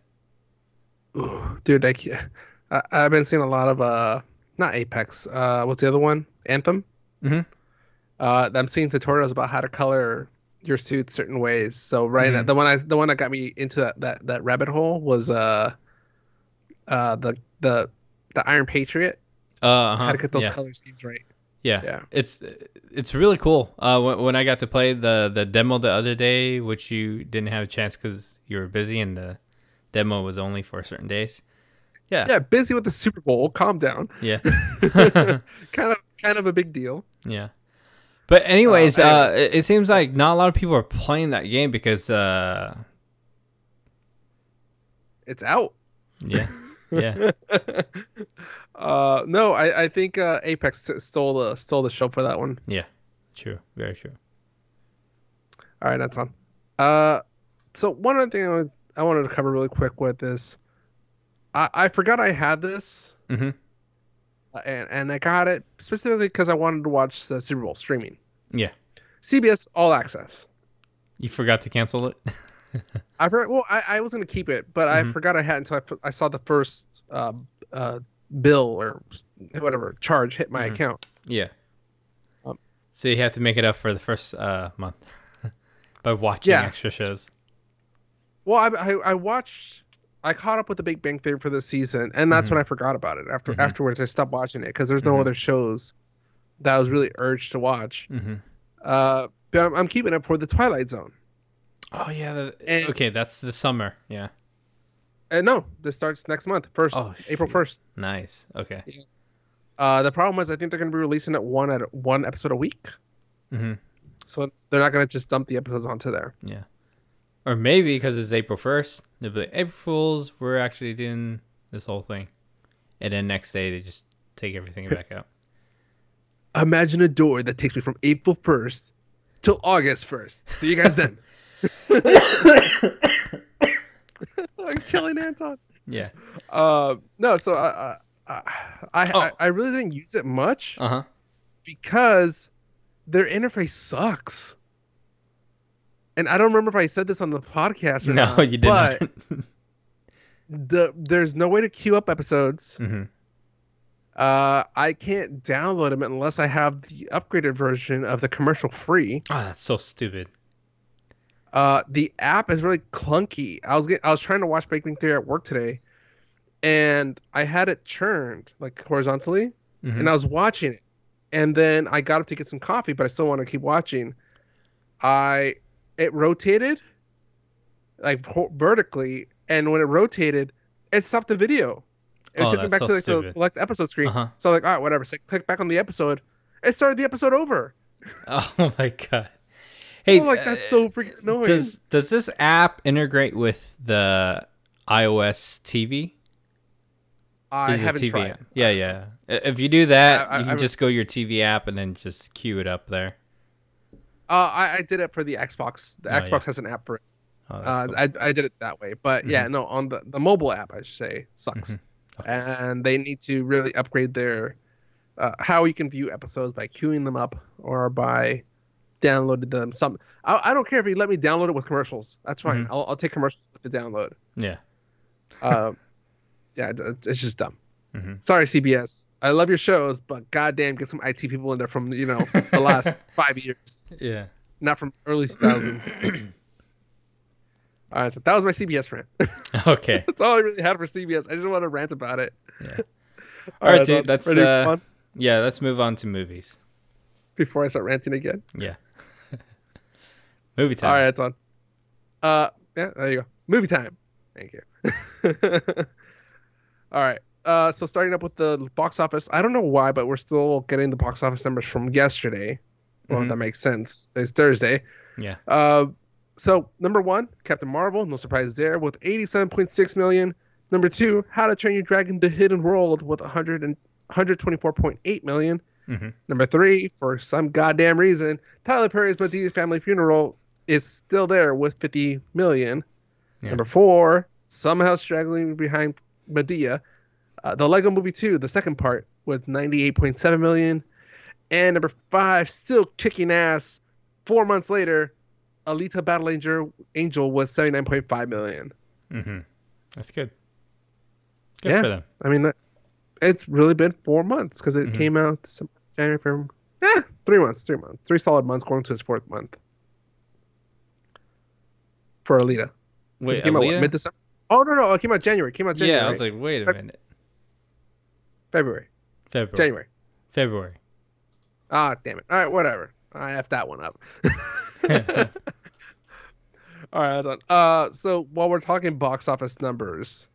Ooh, dude, I've been seeing a lot of not Apex. What's the other one? Anthem. Mm-hmm. I'm seeing tutorials about how to color your suit certain ways. So now, the one that got me into that rabbit hole was the Iron Patriot. How to get those color schemes right. Yeah. It's really cool. When I got to play the demo the other day, which you didn't have a chance because you were busy and the demo was only for certain days. Yeah, busy with the Super Bowl. Calm down. Yeah, kind of a big deal. Yeah, but anyways, it seems like not a lot of people are playing that game because it's out. Yeah. No, I think Apex stole the show for that one. Yeah, true, very true. All right, that's on. So one other thing I wanted to cover really quick with is, I forgot I had this, and I got it specifically because I wanted to watch the Super Bowl streaming. Yeah, CBS All Access. You forgot to cancel it. I forgot. Well, I was gonna keep it, but I forgot I had until I saw the first bill or whatever charge hit my account. Yeah. So you have to make it up for the first month by watching extra shows. Well, I caught up with the Big Bang Theory for this season, and that's when I forgot about it. Afterwards, I stopped watching it because there's no other shows that I was really urged to watch. But I'm keeping it for the Twilight Zone. Oh yeah. Okay, that's the summer. Yeah. No, this starts next month. April 1st. Nice. Okay. Yeah. The problem is, I think they're going to be releasing it one episode a week. So they're not going to just dump the episodes onto there. Yeah. Or maybe because it's April 1st, they'll be like, April Fools, we're actually doing this whole thing. And then next day, they just take everything back out. Imagine a door that takes me from April 1st till August 1st. See you guys then. I'm killing Anton. Yeah. No, so I really didn't use it much. Uh-huh. Because their interface sucks. and I don't remember if I said this on the podcast or No, not, you did not. but there's no way to queue up episodes. Hmm. I can't download them unless I have the upgraded version of the commercial free. Oh, that's so stupid. The app is really clunky. I was trying to watch Big Bang Theory at work today, and I had it churned like horizontally, Hmm. and I was watching it, and then I got up to get some coffee, but I still want to keep watching. I It rotated like vertically, and when it rotated, it stopped the video. It Oh, took me that's back so to like the stupid. select episode screen. Uh-huh. So I'm like, all right, whatever. So I click back on the episode. It started the episode over. Oh my god. I'm Hey, like, that's so freaking annoying. does this app integrate with the iOS TV? I Is a haven't TV tried. app? Yeah, yeah. If you do that, you I can just go to your TV app and then just queue it up there. I did it for the Xbox. The Oh yeah. Xbox has an app for it. Oh, that's cool. I did it that way. But Hmm. yeah, no, on the mobile app, I should say, Hmm. sucks. Okay. And they need to really upgrade their how you can view episodes by queuing them up or by downloading them. I don't care if you let me download it with commercials. That's fine. Hmm. I'll take commercials to download. Yeah. Uh, yeah, it's just dumb. Hmm. Sorry, CBS. I love your shows, but goddamn, get some IT people in there from the last 5 years, Yeah. not from early 2000s. All right, that was my CBS rant. Okay. That's all I really had for CBS. I just want to rant about it. Yeah. All right, dude. Let's ready to move on yeah. Let's move on to movies. before I start ranting again. Yeah. Movie time. All right, it's on. Yeah, there you go. Movie time. Thank you. All right. So starting up with the box office. I don't know why, but we're still getting the box office numbers from yesterday. Well, Mhm. that makes sense. Today's Thursday. Yeah. So number one, Captain Marvel, no surprise there, with 87.6 million. Number two, How to Train Your Dragon: The Hidden World with 124.8 million. Hmm. Number three, for some goddamn reason, Tyler Perry's Medea's Family Funeral is still there with 50 million. Yeah. Number four, somehow straggling behind Medea, the Lego Movie 2, the second part, with 98.7 million. And number five, still kicking ass, 4 months later, Alita Battle Angel was 79.5 million. Hmm. That's good. Good Yeah. for them. I mean, it's really been 4 months because it Mhm. came out December, January, February. Yeah, 3 months. 3 solid months going to its fourth month for Alita. 'Cause Wait, it came out Aaliyah? mid-December. Oh, no, it came out January. Yeah, I was right? like, wait a Feb- minute. February. February. January. February. Ah, damn it. All right, whatever. I effed that one up. All right, hold on. So while we're talking box office numbers,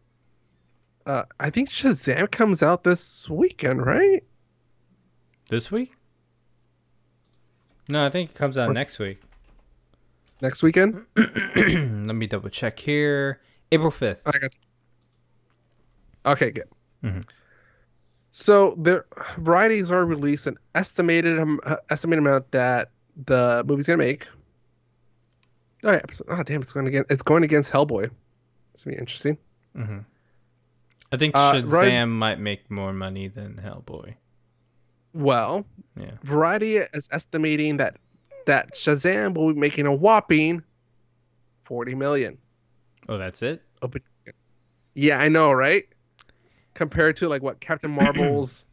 I think Shazam comes out this weekend, right? This week? No, I think it comes out Or- next week. Next weekend? Let me double check here. April 5th. I got. Okay, good. Mhm. So the varieties are released an estimated amount that the movie's gonna make. Oh, yeah, damn! It's going against Hellboy. It's gonna be interesting. Hmm. I think Rise- Shazam might make more money than Hellboy. Well, Yeah. Variety is estimating that Shazam will be making a whopping 40 million. Oh, that's it? Open. Yeah, I know, right? Compared to like what Captain Marvel's.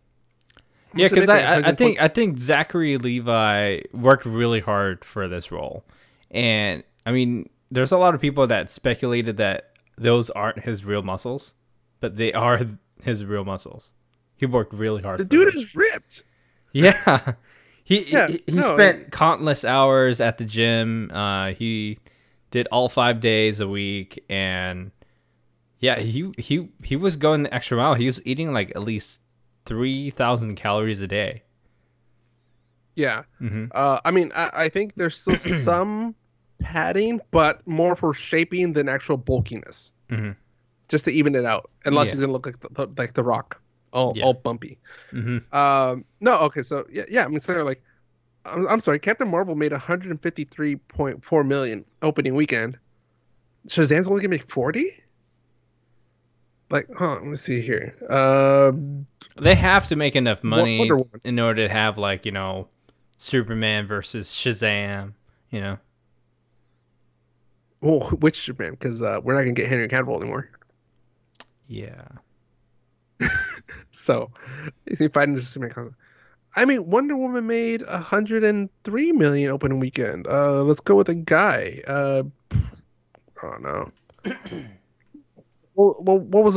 Yeah, because I 100 I think Zachary Levi worked really hard for this role, and I mean, there's a lot of people that speculated that those aren't his real muscles, but they are his real muscles. He worked really hard. The for dude those. is ripped. Yeah, he no, spent countless hours at the gym. He did all 5 days a week, and yeah, he was going the extra mile. He was eating like at least 3,000 calories a day. Yeah. Hmm. I mean, I think there's still some padding, but more for shaping than actual bulkiness, Hmm. just to even it out. Unless Yeah. he's gonna look like the Rock, all bumpy. Hmm. No, okay, so yeah. I mean, so like, I'm sorry, Captain Marvel made 153.4 million opening weekend. Shazam's only gonna make 40. Like, let me see here. They have to make enough money Wonder Woman. in order to have, like, Superman versus Shazam, Well, which Superman? Because we're not gonna get Henry Cavill anymore. Yeah. So is he fighting the Superman? I mean, Wonder Woman made 103 million opening weekend. Let's go with a guy. I don't know. Well, what was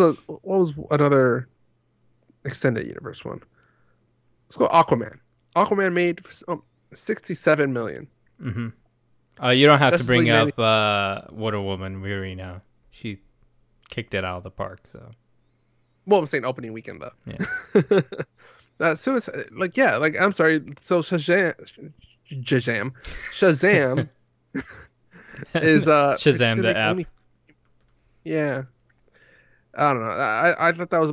another extended universe one? Let's go Aquaman. Aquaman made 67 million. Mm-hmm. You don't have to Justice bring League up Wonder Woman. We already know she kicked it out of the park. So Well, I'm saying opening weekend though. yeah. I'm sorry. So Shazam is Shazam the app. Yeah, I don't know. I thought that was.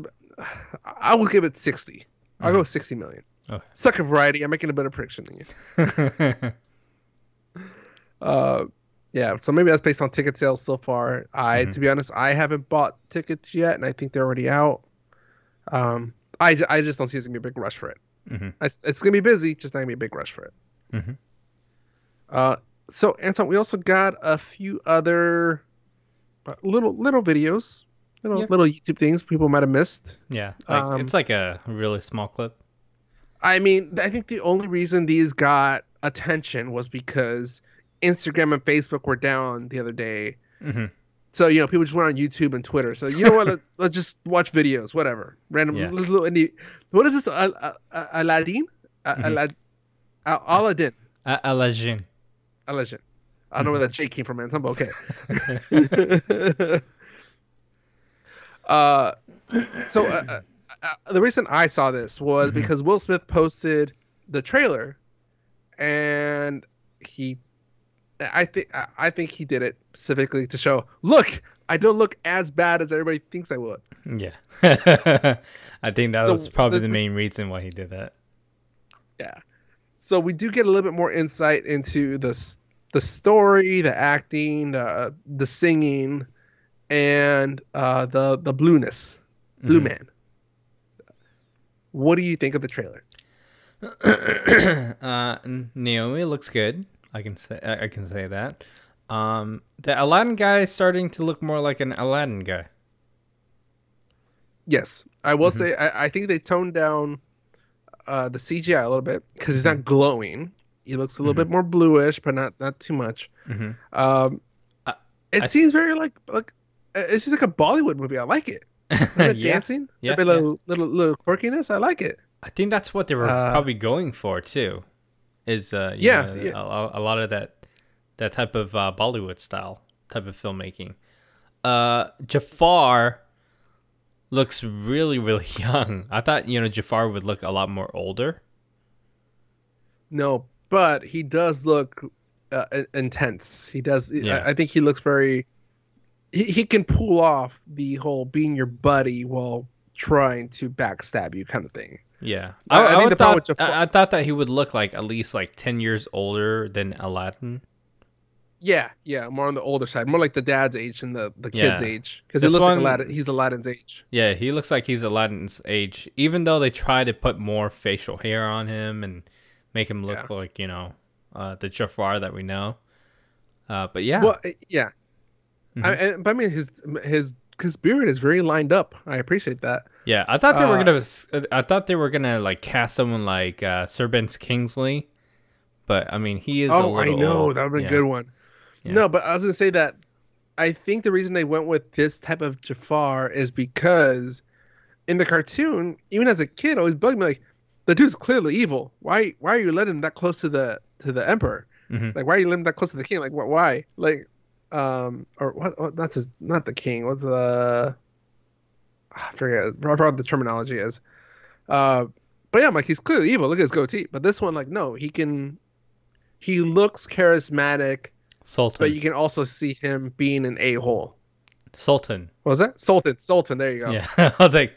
I will give it 60. I'll go 60 million. Okay. Sucker Variety. I'm making a better prediction than you. Yeah. So maybe that's based on ticket sales so far. To be honest, I haven't bought tickets yet, and I think they're already out. I just don't see it's gonna be a big rush for it. It's gonna be busy, just not gonna be a big rush for it. So Anton, we also got a few other little videos, little YouTube things people might have missed. Yeah, it's like a really small clip. I mean, I think the only reason these got attention was because Instagram and Facebook were down the other day. So, people just went on YouTube and Twitter. So, you know what? Let's just watch videos, whatever. Random little indie. What is this? Aladdin? Aladdin. Aladdin. Aladdin. I don't know where that J came from, man. But okay. The reason I saw this was because Will Smith posted the trailer, and I think he did it specifically to show, look, I don't look as bad as everybody thinks I would. Yeah. I think that was probably the main reason why he did that. Yeah. So we do get a little bit more insight into the story, the acting, the singing, and the blueness. Blue Man. What do you think of the trailer? Naomi looks good. I can say that. The Aladdin guy is starting to look more like an Aladdin guy. Yes, I will say I think they toned down the CGI a little bit because he's not glowing. He looks a little bit more bluish, but not too much. It seems very like it's just like a Bollywood movie. I like it. Dancing, a little quirkiness. I like it. I think that's what they were probably going for too. Is a lot of that type of Bollywood style type of filmmaking. Jafar looks really, really young. I thought Jafar would look a lot more older. No, but he does look intense. He does. Yeah. I think he looks very. He can pull off the whole being your buddy while trying to backstab you kind of thing. Yeah, I thought that he would look like at least like 10 years older than Aladdin. Yeah, more on the older side, more like the dad's age and the kid's age, because he looks like Aladdin. He's Aladdin's age. Yeah, he looks like he's Aladdin's age, even though they try to put more facial hair on him and make him look like the Jafar that we know. But yeah, well, yeah. I mean, his beard is very lined up. I appreciate that. Yeah, I thought they were gonna like cast someone like Sir Ben Kingsley, but I mean he is. Oh, I know that would have been a good one. Yeah. No, but I was gonna say that I think the reason they went with this type of Jafar is because in the cartoon, even as a kid, I was bugging me like, the dude's clearly evil. Why are you letting him that close to the emperor? Like, why are you letting him that close to the king? Like, why? Like. Or what? That's not the king. What's I forget what the terminology is. But yeah, I'm like, he's clearly evil. Look at his goatee. But this one, like, no, he looks charismatic. Sultan. But you can also see him being an a-hole. Sultan. What was that? Sultan. There you go. Yeah, I was like,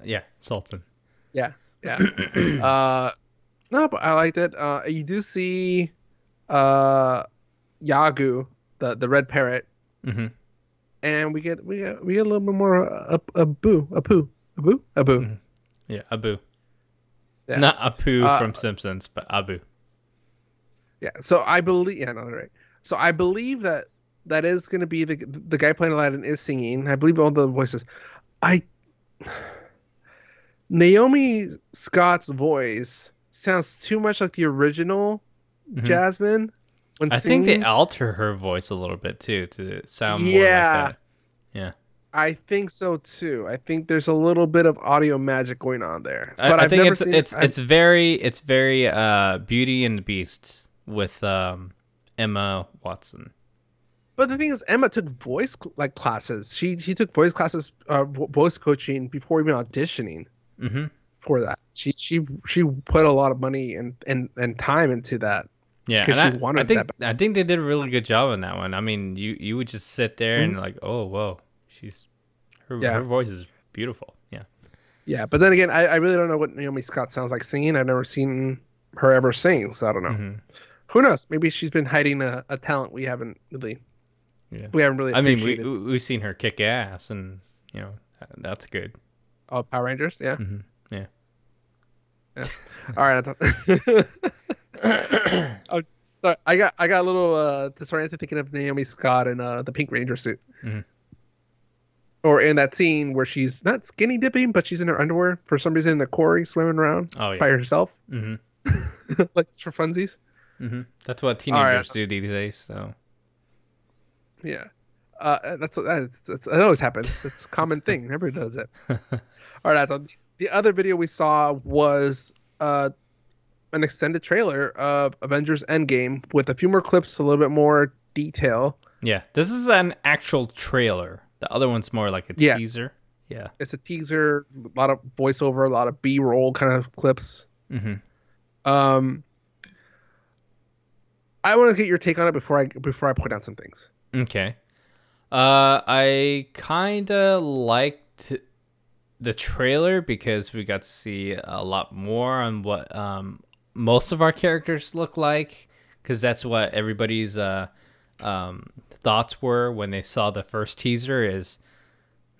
yeah, Sultan. Yeah. No, but I liked it. You do see, Yagu, the red parrot, and we get a little bit more Abu. Yeah, Abu. Yeah. Not Apu from Simpsons, but Abu. Yeah, so I believe. Yeah, no, right. So I believe that is going to be the guy playing Aladdin is singing. I believe all the voices. I Naomi Scott's voice sounds too much like the original Hmm. Jasmine when I think they singing. alter her voice a little bit too to sound more like Yeah, that. Yeah. I think so too. I think there's a little bit of audio magic going on there, I, but I I've think never it's seen. it's it's very Beauty and the Beast with Emma Watson. But the thing is, Emma took like classes. She took voice classes, voice coaching before even auditioning Hmm. for that. She put a lot of money and time into that Yeah, because and she I wanted that. think I think they did a really good job on that one. I mean, you would just sit there Mhm. and like, oh whoa, she's her Yeah, voice is beautiful. Yeah. yeah. But then again, I really don't know what Naomi Scott sounds like singing. I've never seen her ever sing, so I don't know. Hmm. Who knows? Maybe she's been hiding a talent Yeah. we haven't really I mean, appreciated. we've seen her kick ass, and you know that's good. Oh, Power Rangers, yeah, Hmm. Yeah. yeah. All right. Oh, sorry. I got a little disoriented thinking of Naomi Scott in the Pink Ranger suit, Hmm. or in that scene where she's not skinny dipping, but she's in her underwear for some reason in a quarry swimming around Oh by yeah. herself, Hmm. like for funsies. Hmm. That's what All right. teenagers do these days. So. Yeah. That always happens. It's a common thing. Everybody does it. All right. The other video we saw was an extended trailer of Avengers Endgame with a few more clips, a little bit more detail. Yeah, this is an actual trailer. The other one's more like a Yes, teaser. Yeah. it's a teaser, a lot of voiceover, a lot of B-roll kind of clips. Hmm. Um, I want to get your take on it before I point out some things. Okay. I kind of liked the trailer because we got to see a lot more on what most of our characters look like, because that's what everybody's thoughts were when they saw the first teaser. Is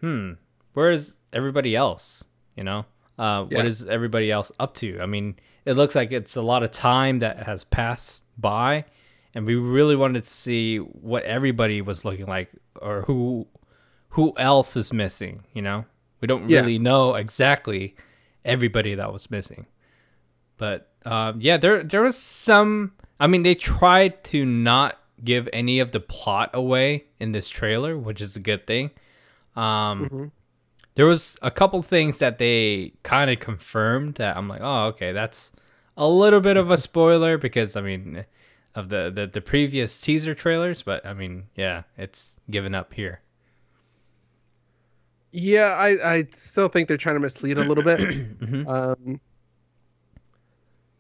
where is everybody else? You know, what Yeah, is everybody else up to? I mean, it looks like it's a lot of time that has passed by, and we really wanted to see what everybody was looking like, or who else is missing. You know, we don't yeah, really know exactly everybody that was missing, but yeah, there was some. I mean, they tried to not give any of the plot away in this trailer, which is a good thing. Um, hmm there was a couple things that they kind of confirmed that I'm like, oh, okay, that's a little bit of a spoiler because I mean, of the previous teaser trailers, but I mean, yeah, it's given up here. yeah. I still think they're trying to mislead a little bit. Hmm. Um,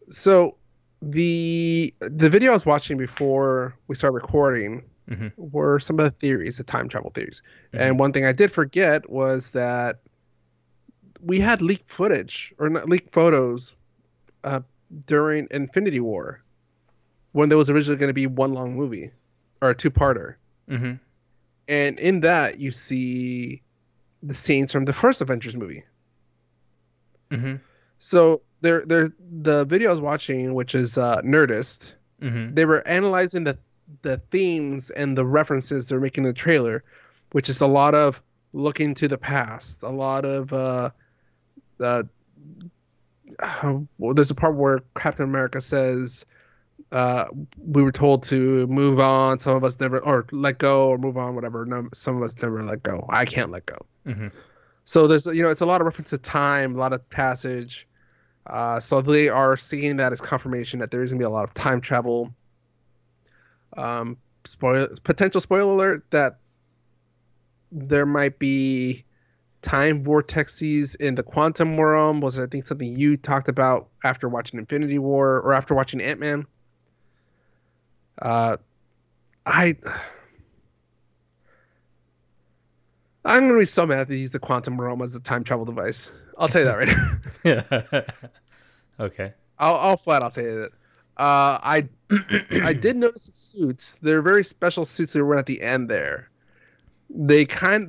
so the video I was watching before we started recording Hmm. were some of the theories, the time travel theories. Hmm. And one thing I did forget was that we had leaked footage or not leaked photos uh, during Infinity War when there was originally going to be one long movie or a two-parter. Hmm. And in that, you see the scenes from the first Avengers movie. Hmm. So the video I was watching, which is Nerdist, Hmm. they were analyzing the themes and the references they're making in the trailer, which is a lot of looking to the past, a lot of uh, well, there's a part where Captain America says, "We were told to move on. Some of us never, or let go, or move on, whatever. No, some of us never let go. I can't let go." Hmm. So there's, it's a lot of reference to time, a lot of passage. So they are seeing that as confirmation that there is gonna be a lot of time travel. Potential spoiler alert that there might be time vortexes in the quantum realm was I think something you talked about after watching Infinity War or after watching Ant-Man. Uh, I I'm gonna be so mad if they use the quantum realm as a time travel device. I'll tell you that right now. Yeah. Okay. I'll flat out say that. I did notice the suits. They're very special suits that were at the end there. The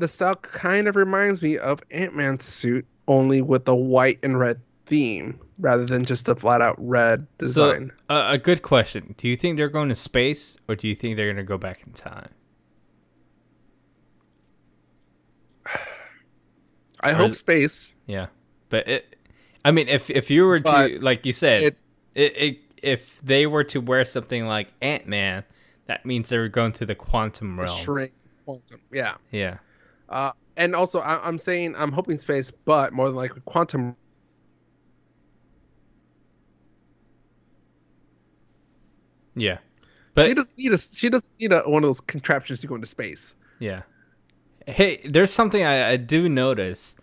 style kind of reminds me of Ant-Man's suit, only with the white and red theme rather than just a flat out red So, design. a good question. Do you think they're going to space, or do you think they're going to go back in time? I Or hope space, yeah, but I mean, if you were but to, like you said, it's if they were to wear something like Ant-Man, that means they're going to the quantum a realm. shrink quantum. Yeah. Yeah, And also, I'm saying I'm hoping space, but more than likely quantum. yeah, She but doesn't need a she doesn't need one of those contraptions to go into space. yeah. Hey, there's something I do notice.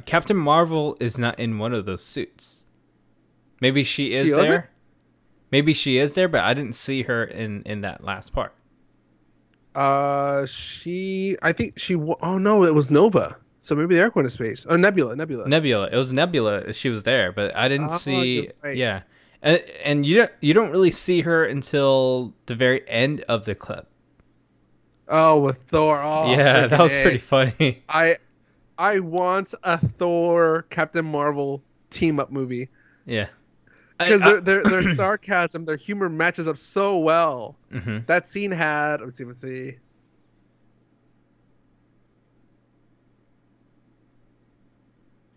Captain Marvel is not in one of those suits. Maybe she She is wasn't. there. Maybe she is there, but I didn't see her in that last part. I think oh no, it was Nova. So maybe they are going to space. Oh, Nebula, Nebula. Nebula. It was Nebula. She was there, but I didn't Oh, you're see. right. Yeah, and you don't really see her until the very end of the clip. Oh, with Thor. Oh, Yeah, that freaking was pretty A. funny. I I want a Thor Captain Marvel team up movie Yeah, I, because their I sarcasm, their humor matches up so well. hmm That scene had, let's see.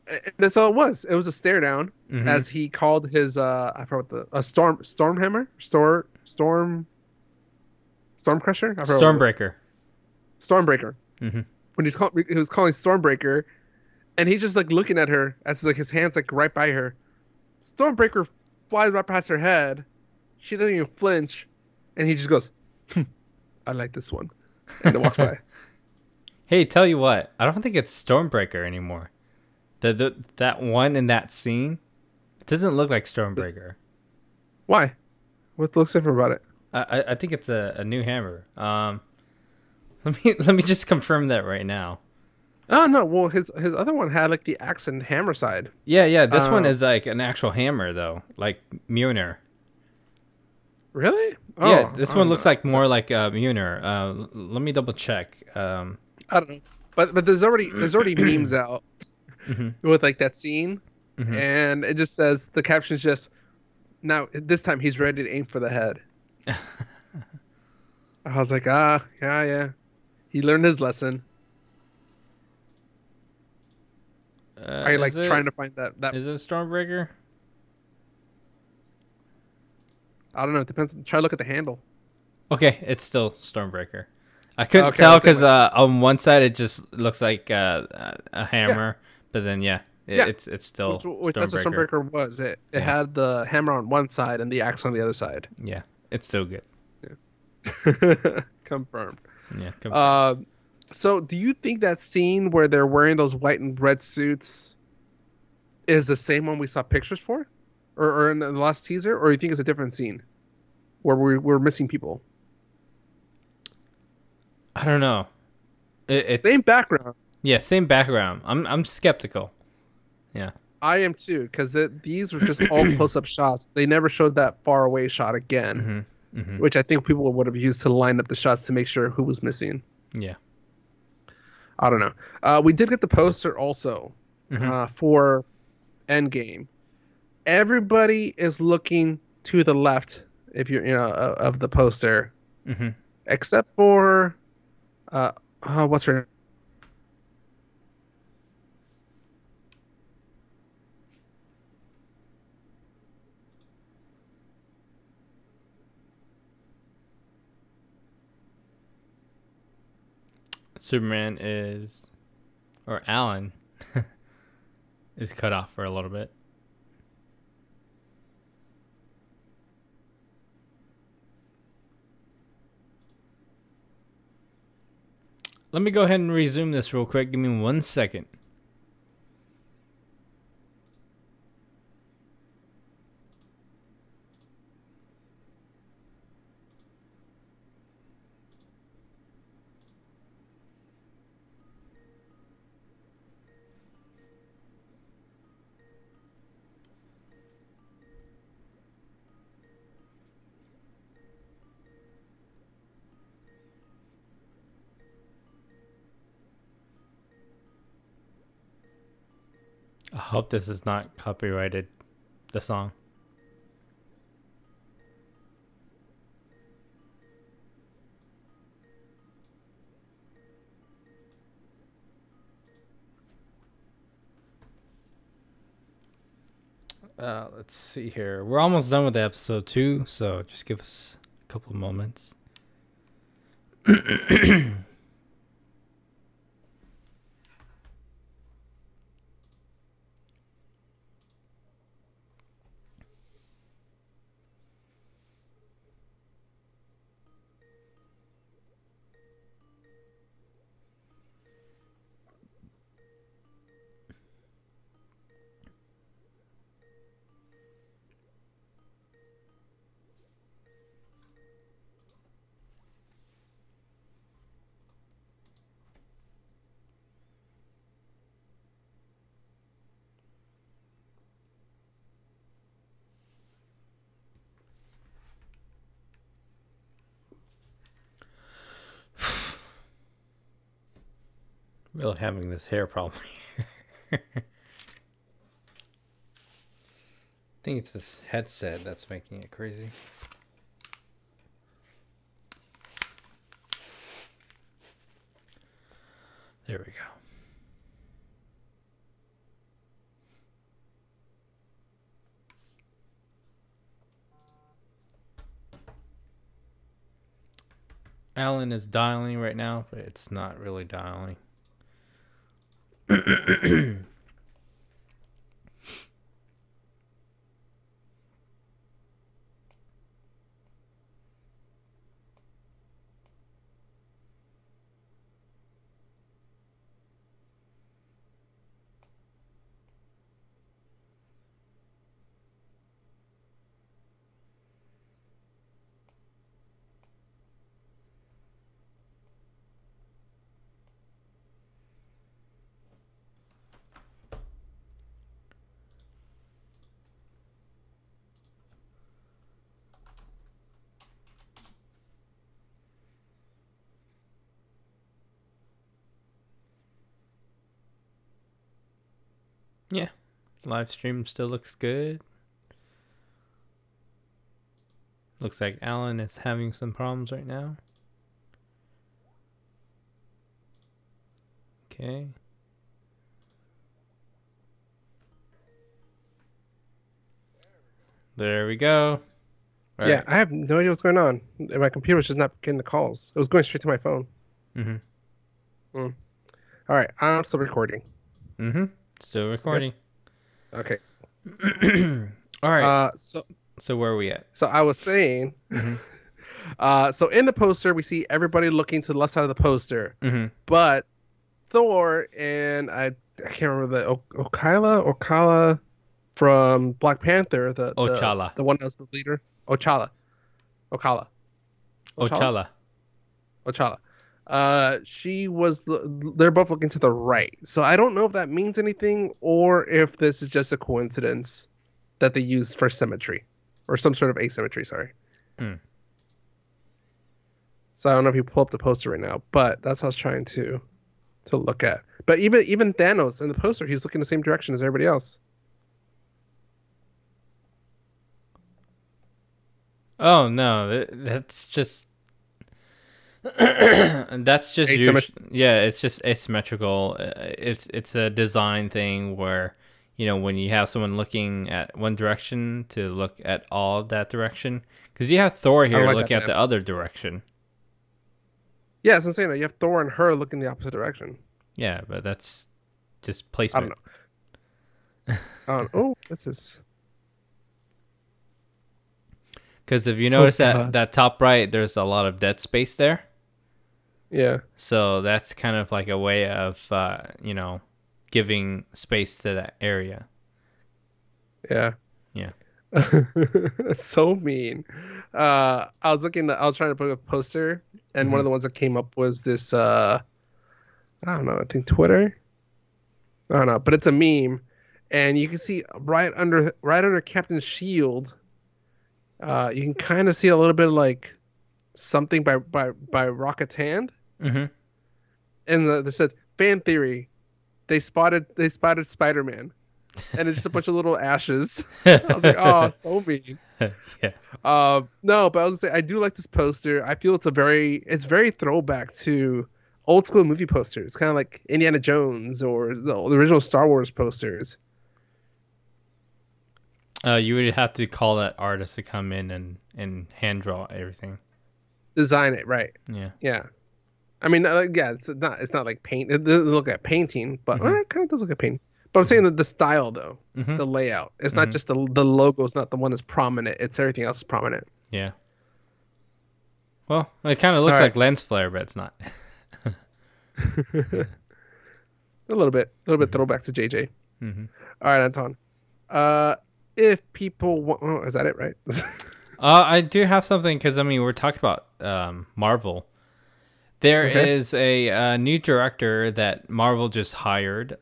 And that's all it was. It was a stare down hmm as he called his I forgot what the a stormhammer storm crusher. I forgot what it was. Stormbreaker. Stormbreaker. hmm When he was calling Stormbreaker, and he's just like looking at her as like his hands like right by her. Stormbreaker flies right past her head. She doesn't even flinch, and he just goes, "I like this one," and then walks by. Hey, tell you what, I don't think it's Stormbreaker anymore. That one in that scene, it doesn't look like Stormbreaker. Why? What looks different about it? I think it's a new hammer. Let me just confirm that right now. Oh no, well his other one had like the axe and hammer side. Yeah. This one Uh, is like an actual hammer though, like Mjolnir. really? Yeah, Oh, this I one don't looks know. like more like Mjolnir. Let me double check. I don't know. But there's already memes out hmm with like that scene, hmm and it just says the caption's just now this time he's ready to aim for the head. I was like, yeah. He learned his lesson. I is like trying it to find that is it Stormbreaker? I don't know. It depends. Try to look at the handle. Okay, it's still Stormbreaker. I couldn't Okay, I tell was saying because like on one side it just looks like a yeah, hammer, but then yeah, yeah. it's still Which that's what Stormbreaker. Stormbreaker was. It Yeah, had the hammer on one side and the axe on the other side. yeah, it's still good. Yeah. Confirmed. Yeah, confirmed. Uh, so do you think that scene where they're wearing those white and red suits is the same one we saw pictures for, or in the last teaser, or you think it's a different scene where we're missing people? I don't know. It's Same background. yeah, same background. I'm skeptical. Yeah. I am too, because these were just all close-up shots. They never showed that far away shot again, hmm hmm which I think people would have used to line up the shots to make sure who was missing. Yeah. I don't know. We did get the poster also hmm for Endgame. Everybody is looking to the left, if you're of the poster, hmm except for uh, what's her Superman is, or Alan is cut off for a little bit. Let me go ahead and resume this real quick. Give me 1 second. hope this is not copyrighted, the song. Let's see here. We're almost done with the episode 2, so just give us a couple of moments. Really having this hair problem here. I think it's this headset that's making it crazy. There we go. Alan is dialing right now, but it's not really dialing. Yeah, live stream still looks good. Looks like Alan is having some problems right now. Okay. There we go. All right. I have no idea what's going on. My computer was just not getting the calls. It was going straight to my phone. All right, I'm still recording. Still recording. Okay. All right. So where are we at? So I was saying, so in the poster we see everybody looking to the left side of the poster, but Thor and I can't remember the Ocala from Black Panther, the one that was the leader, Ocala. They're both looking to the right. So I don't know if that means anything or if this is just a coincidence that they use for symmetry or some sort of asymmetry. Sorry. So I don't know if you pull up the poster right now, but that's what I was trying to look at. But even Thanos in the poster, he's looking the same direction as everybody else. Oh no, that's just that's just it's just asymmetrical. It's a design thing where, you know, when you have someone looking at one direction to look at all that direction, because you have Thor here looking at the other direction. Yeah, so I'm saying that you have Thor and her looking the opposite direction. Yeah, but that's just placement. I don't know. Oh, this is. Because if you notice that top right, there's a lot of dead space there. Yeah. So that's kind of like a way of, giving space to that area. Yeah. Yeah. So mean. I was trying to put a poster, and one of the ones that came up was this, I don't know, I think Twitter. I don't know, but it's a meme, and you can see right under Captain Shield. You can kind of see a little bit of like something by Rocket's hand. And they said fan theory, they spotted Spider-Man. and it's just a bunch of little ashes. I was like, oh, so mean. Yeah. No, but I was gonna say I do like this poster. I feel it's very throwback to old school movie posters, kind of like Indiana Jones or the original Star Wars posters. You would have to call that artist to come in and hand draw everything. Design it right. Yeah. Yeah. I mean, yeah, it's not like paint. It doesn't look like painting, but well, it kind of does look like painting. But I'm saying that the style, though, the layout, it's not just the logo is not the one that's prominent. It's everything else is prominent. Yeah. Well, it kind of looks like lens flare, but it's not. A little bit throwback to JJ. All right, Anton. If people want, oh, is that it, right? I do have something because I mean we're talking about Marvel. There is a new director that Marvel just hired.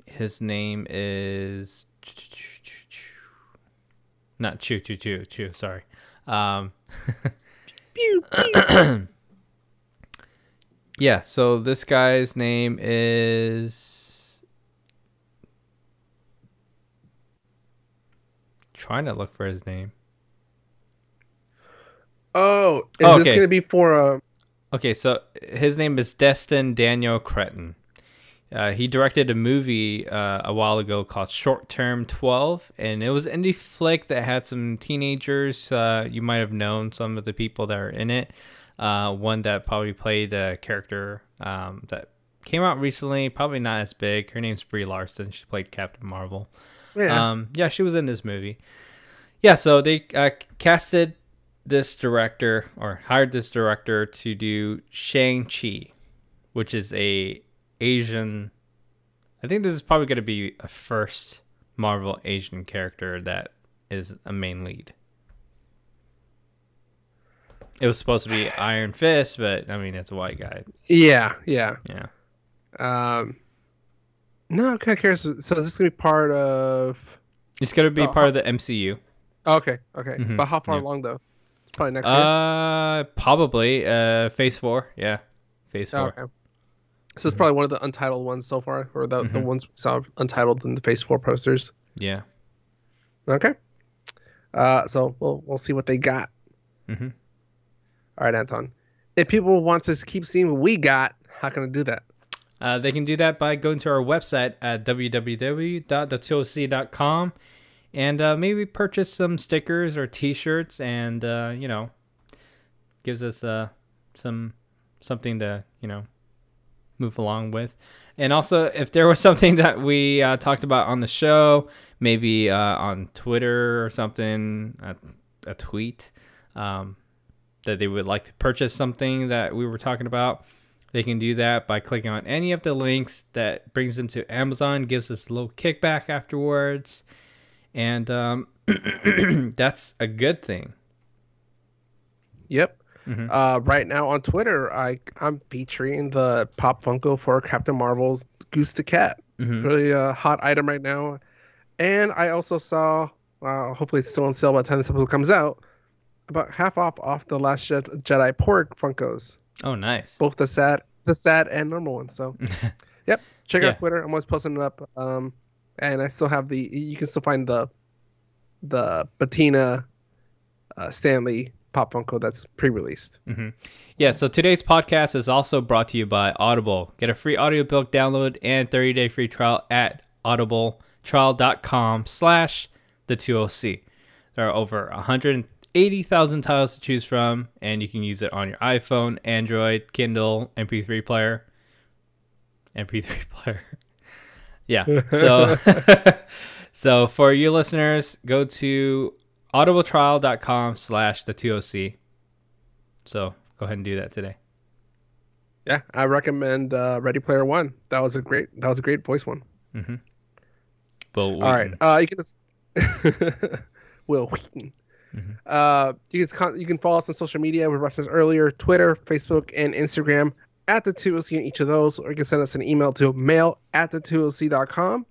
His name is not Chu. Sorry. Yeah. So this guy's name is. Trying to look for his name. Oh, is this gonna be for Okay, so his name is Destin Daniel Cretton. He directed a movie a while ago called Short Term 12, and it was an indie flick that had some teenagers. You might have known some of the people that are in it. One that probably played a character that came out recently, probably not as big. Her name's Brie Larson. She played Captain Marvel. Yeah, she was in this movie. Yeah, so they casted this director or hired this director to do Shang-Chi, which is a Asian. I think this is probably going to be a first Marvel Asian character that is a main lead. It was supposed to be Iron Fist, but I mean it's a white guy. Yeah. No, I'm kind of curious. So is this gonna be part of? It's gonna be part of the MCU. Okay. But how far along though? It's probably next year. Probably Phase 4. Yeah, Phase 4. Okay. So it's probably one of the untitled ones so far, or the ones we saw untitled in the Phase 4 posters. Yeah. Okay. So we'll see what they got. All right, Anton. If people want to keep seeing what we got, how can I do that? They can do that by going to our website at www.the2oc.com and maybe purchase some stickers or T-shirts, and gives us something to move along with. And also, if there was something that we talked about on the show, maybe on Twitter or something, a tweet that they would like to purchase something that we were talking about, they can do that by clicking on any of the links that brings them to Amazon, gives us a little kickback afterwards, and that's a good thing. Yep. Right now on Twitter, I'm featuring the Pop Funko for Captain Marvel's Goose the Cat. Really a hot item right now. And I also saw, hopefully it's still on sale by the time this episode comes out, about half off the Last Jedi Porg Funkos. Oh, nice. Both the sad and normal ones. So, yep. Check out Twitter. I'm always posting it up. And I still have you can still find the Bettina Stanley Pop Funko that's pre-released. Yeah, so today's podcast is also brought to you by Audible. Get a free audiobook download and 30-day free trial at audibletrial.com/the2oc. There are over 180,000 titles to choose from, and you can use it on your iPhone, Android, Kindle, MP3 player. Yeah. So so for you listeners, go to audibletrial.com/the2oc. So go ahead and do that today. Yeah, I recommend Ready Player One. That was a great voice one. All right. You can just Will Wheaton. You can follow us on social media. We referenced earlier: Twitter, Facebook, and Instagram at the2oc in each of those, or you can send us an email to mail@the2oc.com.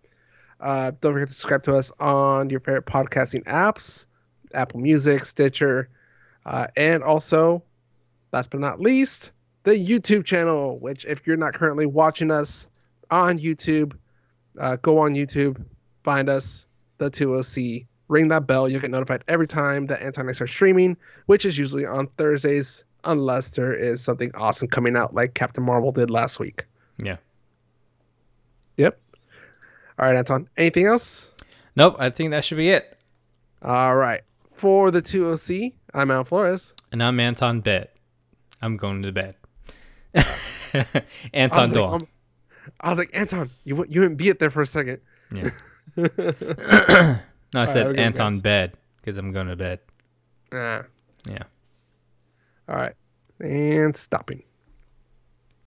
Don't forget to subscribe to us on your favorite podcasting apps, Apple Music, Stitcher, and also, last but not least, the YouTube channel, which if you're not currently watching us on YouTube, Go on YouTube, find us, The2OC. Ring that bell. You'll get notified every time that Anton and I start streaming, which is usually on Thursdays, unless there is something awesome coming out like Captain Marvel did last week. Yeah. Yep. All right, Anton. Anything else? Nope. I think that should be it. All right. For The2OC, I'm Al Flores. And I'm Anton Bed. I'm going to bed. Anton Dawn. I was like, Anton, you wouldn't be it there for a second. Yeah. No, I said Anton Bed because I'm going to bed. Yeah. Yeah. All right. And stopping.